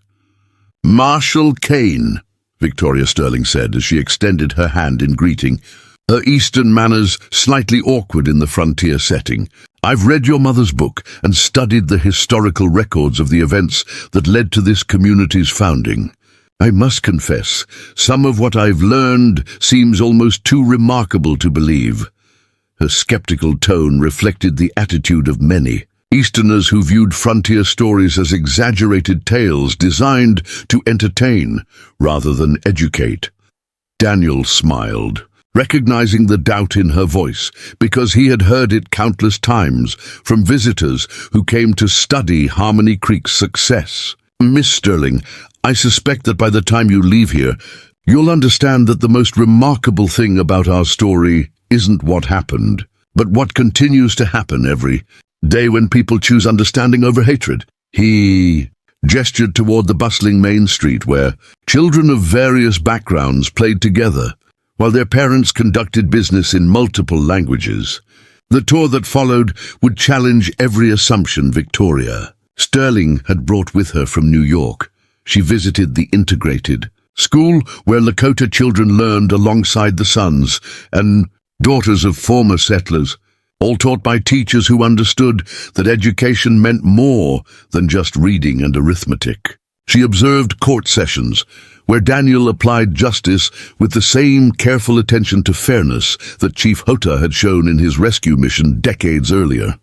"Marshal Kane," Victoria Sterling said as she extended her hand in greeting, her Eastern manners slightly awkward in the frontier setting. "I've read your mother's book and studied the historical records of the events that led to this community's founding. I must confess, some of what I've learned seems almost too remarkable to believe." Her skeptical tone reflected the attitude of many Easterners who viewed frontier stories as exaggerated tales designed to entertain rather than educate. Daniel smiled, recognizing the doubt in her voice, because he had heard it countless times from visitors who came to study Harmony Creek's success. "Miss Sterling, I suspect that by the time you leave here, you'll understand that the most remarkable thing about our story isn't what happened, but what continues to happen every day when people choose understanding over hatred." He gestured toward the bustling main street where children of various backgrounds played together, while their parents conducted business in multiple languages. The tour that followed would challenge every assumption Victoria Sterling had brought with her from New York. She visited the integrated school where Lakota children learned alongside the sons and daughters of former settlers, all taught by teachers who understood that education meant more than just reading and arithmetic. She observed court sessions, where Daniel applied justice with the same careful attention to fairness that Chief Hota had shown in his rescue mission decades earlier.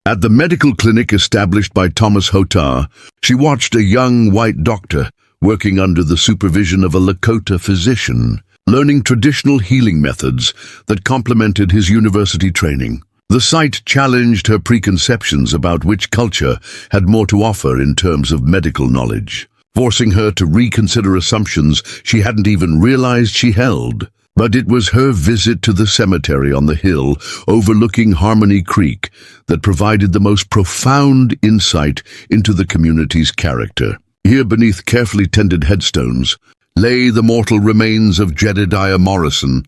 At the medical clinic established by Thomas Hota, she watched a young white doctor working under the supervision of a Lakota physician, learning traditional healing methods that complemented his university training. The sight challenged her preconceptions about which culture had more to offer in terms of medical knowledge, forcing her to reconsider assumptions she hadn't even realized she held. But it was her visit to the cemetery on the hill overlooking Harmony Creek that provided the most profound insight into the community's character. Here, beneath carefully tended headstones, lay the mortal remains of Jedediah Morrison,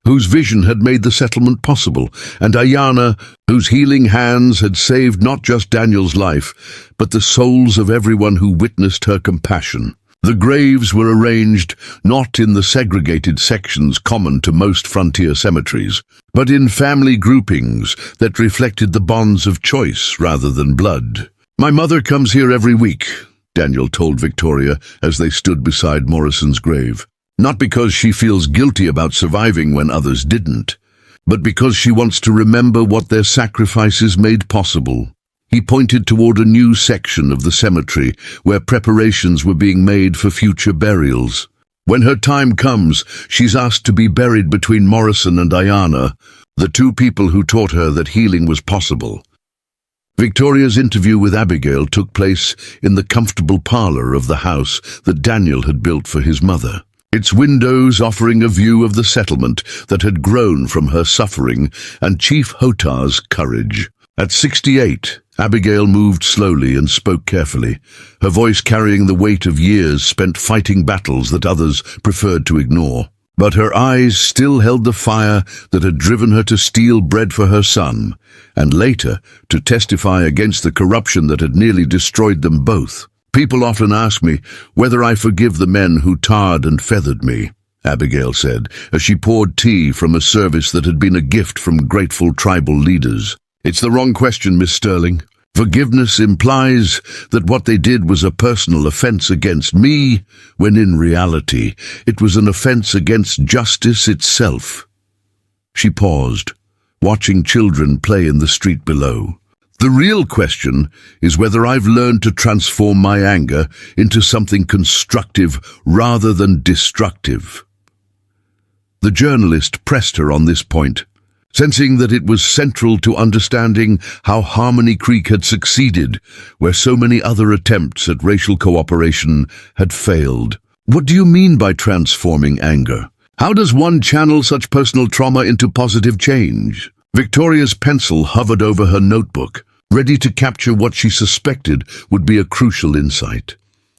whose vision had made the settlement possible, and Ayana, whose healing hands had saved not just Daniel's life, but the souls of everyone who witnessed her compassion. The graves were arranged not in the segregated sections common to most frontier cemeteries, but in family groupings that reflected the bonds of choice rather than blood. "My mother comes here every week," Daniel told Victoria as they stood beside Morrison's grave. "Not because she feels guilty about surviving when others didn't, but because she wants to remember what their sacrifices made possible." He pointed toward a new section of the cemetery where preparations were being made for future burials. "When her time comes, she's asked to be buried between Morrison and Ayana, the two people who taught her that healing was possible." Victoria's interview with Abigail took place in the comfortable parlor of the house that Daniel had built for his mother, its windows offering a view of the settlement that had grown from her suffering and Chief Hota's courage. At 68, Abigail moved slowly and spoke carefully, her voice carrying the weight of years spent fighting battles that others preferred to ignore. But her eyes still held the fire that had driven her to steal bread for her son, and later to testify against the corruption that had nearly destroyed them both. "People often ask me whether I forgive the men who tarred and feathered me," Abigail said, as she poured tea from a service that had been a gift from grateful tribal leaders. "It's the wrong question, Miss Sterling. Forgiveness implies that what they did was a personal offense against me, when in reality it was an offense against justice itself." She paused, watching children play in the street below. "The real question is whether I've learned to transform my anger into something constructive rather than destructive." The journalist pressed her on this point, sensing that it was central to understanding how Harmony Creek had succeeded, where so many other attempts at racial cooperation had failed. "What do you mean by transforming anger? How does one channel such personal trauma into positive change?" Victoria's pencil hovered over her notebook, ready to capture what she suspected would be a crucial insight.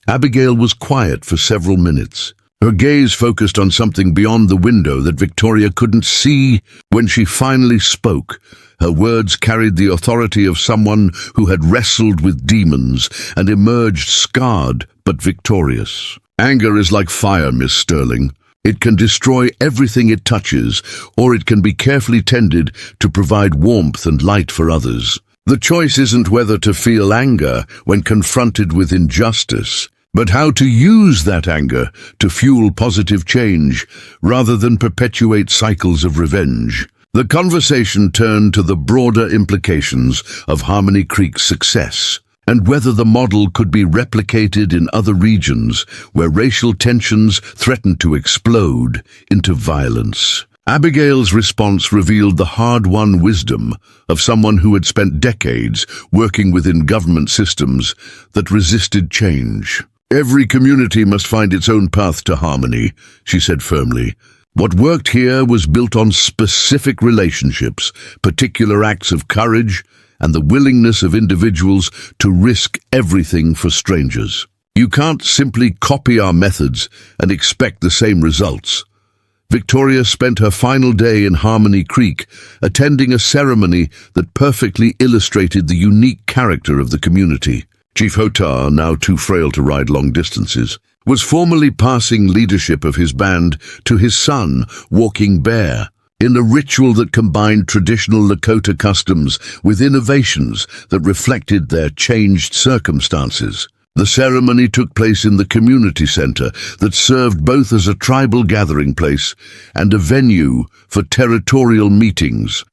Abigail was quiet for several minutes, her gaze focused on something beyond the window that Victoria couldn't see. When she finally spoke, her words carried the authority of someone who had wrestled with demons and emerged scarred but victorious. "Anger is like fire, Miss Sterling. It can destroy everything it touches, or it can be carefully tended to provide warmth and light for others. The choice isn't whether to feel anger when confronted with injustice, but how to use that anger to fuel positive change rather than perpetuate cycles of revenge." The conversation turned to the broader implications of Harmony Creek's success, and whether the model could be replicated in other regions where racial tensions threatened to explode into violence. Abigail's response revealed the hard-won wisdom of someone who had spent decades working within government systems that resisted change. "Every community must find its own path to harmony," she said firmly. "What worked here was built on specific relationships, particular acts of courage, and the willingness of individuals to risk everything for strangers. You can't simply copy our methods and expect the same results." Victoria spent her final day in Harmony Creek, attending a ceremony that perfectly illustrated the unique character of the community. Chief Hota, now too frail to ride long distances, was formally passing leadership of his band to his son, Walking Bear, in a ritual that combined traditional Lakota customs with innovations that reflected their changed circumstances. The ceremony took place in the community center that served both as a tribal gathering place and a venue for territorial meetings.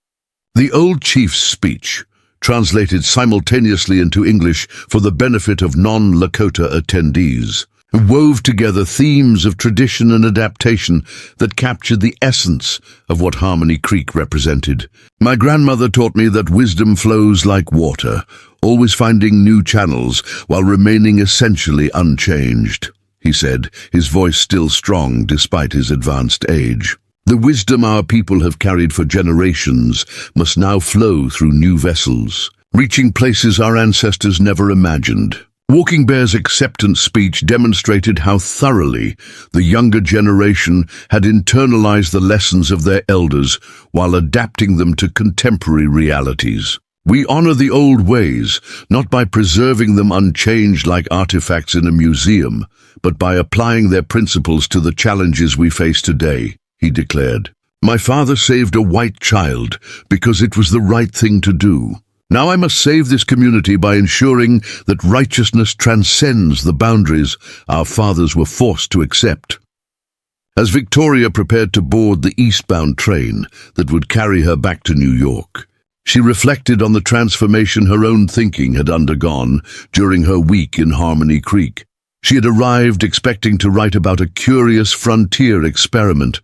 The old chief's speech, translated simultaneously into English for the benefit of non-Lakota attendees, wove together themes of tradition and adaptation that captured the essence of what Harmony Creek represented. My grandmother taught me that wisdom flows like water, always finding new channels while remaining essentially unchanged, he said, his voice still strong despite his advanced age. The wisdom our people have carried for generations must now flow through new vessels, reaching places our ancestors never imagined. Walking Bear's acceptance speech demonstrated how thoroughly the younger generation had internalized the lessons of their elders while adapting them to contemporary realities. We honor the old ways, not by preserving them unchanged like artifacts in a museum, but by applying their principles to the challenges we face today, he declared. My father saved a white child because it was the right thing to do. Now I must save this community by ensuring that righteousness transcends the boundaries our fathers were forced to accept. As Victoria prepared to board the eastbound train that would carry her back to New York, she reflected on the transformation her own thinking had undergone during her week in Harmony Creek. She had arrived expecting to write about a curious frontier experiment,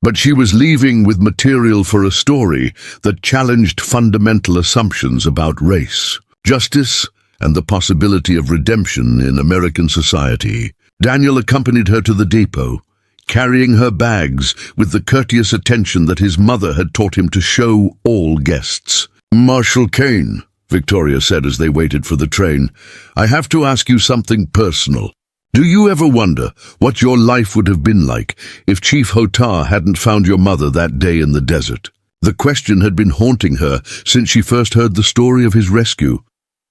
but she was leaving with material for a story that challenged fundamental assumptions about race, justice, and the possibility of redemption in American society. Daniel accompanied her to the depot, carrying her bags with the courteous attention that his mother had taught him to show all guests. Marshal Kane, Victoria said as they waited for the train, I have to ask you something personal. Do you ever wonder what your life would have been like if Chief Hotar hadn't found your mother that day in the desert? The question had been haunting her since she first heard the story of his rescue.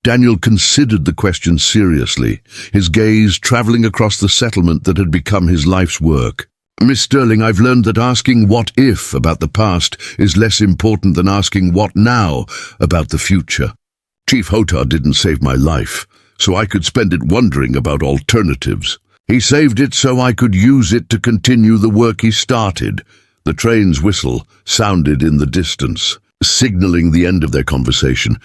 Daniel considered the question seriously, his gaze traveling across the settlement that had become his life's work. Miss Sterling, I've learned that asking what if about the past is less important than asking what now about the future. Chief Hotar didn't save my life, so I could spend it wondering about alternatives. He saved it so I could use it to continue the work he started. The train's whistle sounded in the distance, signaling the end of their conversation.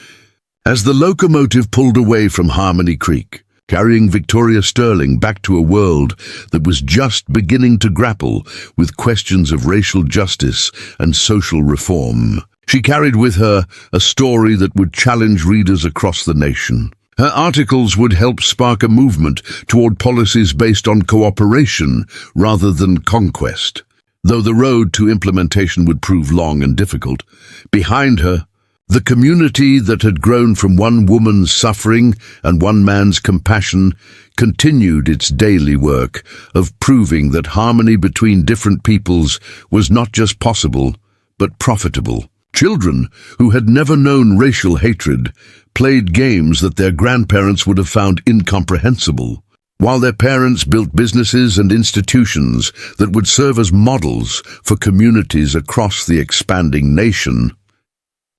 As the locomotive pulled away from Harmony Creek, carrying Victoria Sterling back to a world that was just beginning to grapple with questions of racial justice and social reform, she carried with her a story that would challenge readers across the nation. Her articles would help spark a movement toward policies based on cooperation rather than conquest, though the road to implementation would prove long and difficult. Behind her, the community that had grown from one woman's suffering and one man's compassion continued its daily work of proving that harmony between different peoples was not just possible, but profitable. Children who had never known racial hatred played games that their grandparents would have found incomprehensible, while their parents built businesses and institutions that would serve as models for communities across the expanding nation.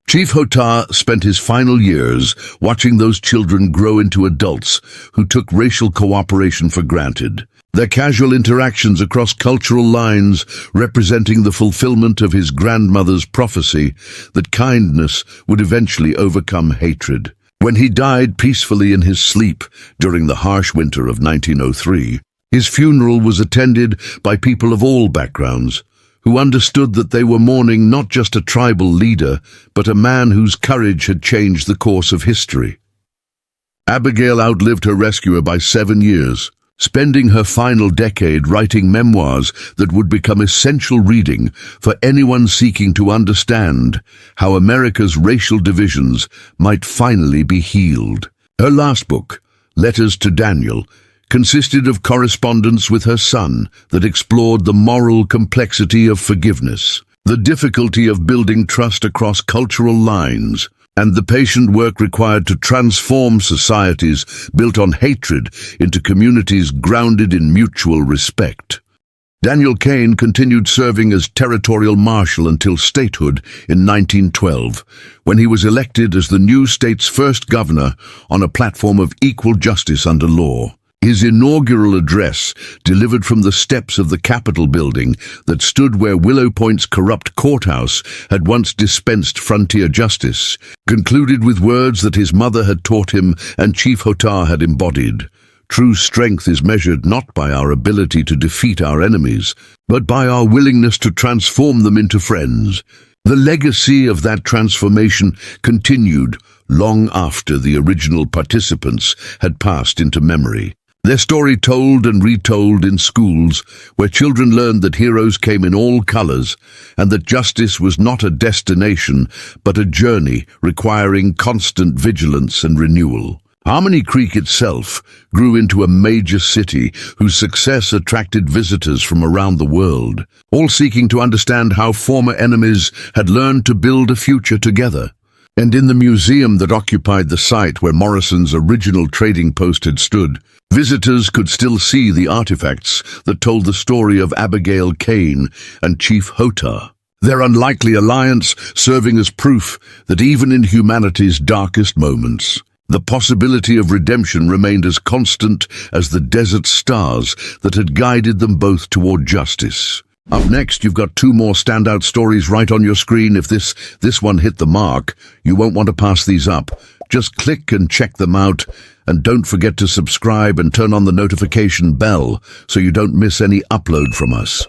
Chief Hotar spent his final years watching those children grow into adults who took racial cooperation for granted, their casual interactions across cultural lines representing the fulfillment of his grandmother's prophecy that kindness would eventually overcome hatred. When he died peacefully in his sleep during the harsh winter of 1903, his funeral was attended by people of all backgrounds, who understood that they were mourning not just a tribal leader, but a man whose courage had changed the course of history. Abigail outlived her rescuer by 7 years, spending her final decade writing memoirs that would become essential reading for anyone seeking to understand how America's racial divisions might finally be healed. Her last book, Letters to Daniel, consisted of correspondence with her son that explored the moral complexity of forgiveness, the difficulty of building trust across cultural lines, and the patient work required to transform societies built on hatred into communities grounded in mutual respect. Daniel Kane continued serving as territorial marshal until statehood in 1912, when he was elected as the new state's first governor on a platform of equal justice under law. His inaugural address, delivered from the steps of the Capitol building that stood where Willow Point's corrupt courthouse had once dispensed frontier justice, concluded with words that his mother had taught him and Chief Hotar had embodied. True strength is measured not by our ability to defeat our enemies, but by our willingness to transform them into friends. The legacy of that transformation continued long after the original participants had passed into memory. Their story told and retold in schools, where children learned that heroes came in all colors, and that justice was not a destination, but a journey requiring constant vigilance and renewal. Harmony Creek itself grew into a major city whose success attracted visitors from around the world, all seeking to understand how former enemies had learned to build a future together. And in the museum that occupied the site where Morrison's original trading post had stood, visitors could still see the artifacts that told the story of Abigail Kane and Chief Hotar, their unlikely alliance serving as proof that even in humanity's darkest moments, the possibility of redemption remained as constant as the desert stars that had guided them both toward justice. Up next, you've got two more standout stories right on your screen. If this one hit the mark, you won't want to pass these up. Just click and check them out, and don't forget to subscribe and turn on the notification bell so you don't miss any upload from us.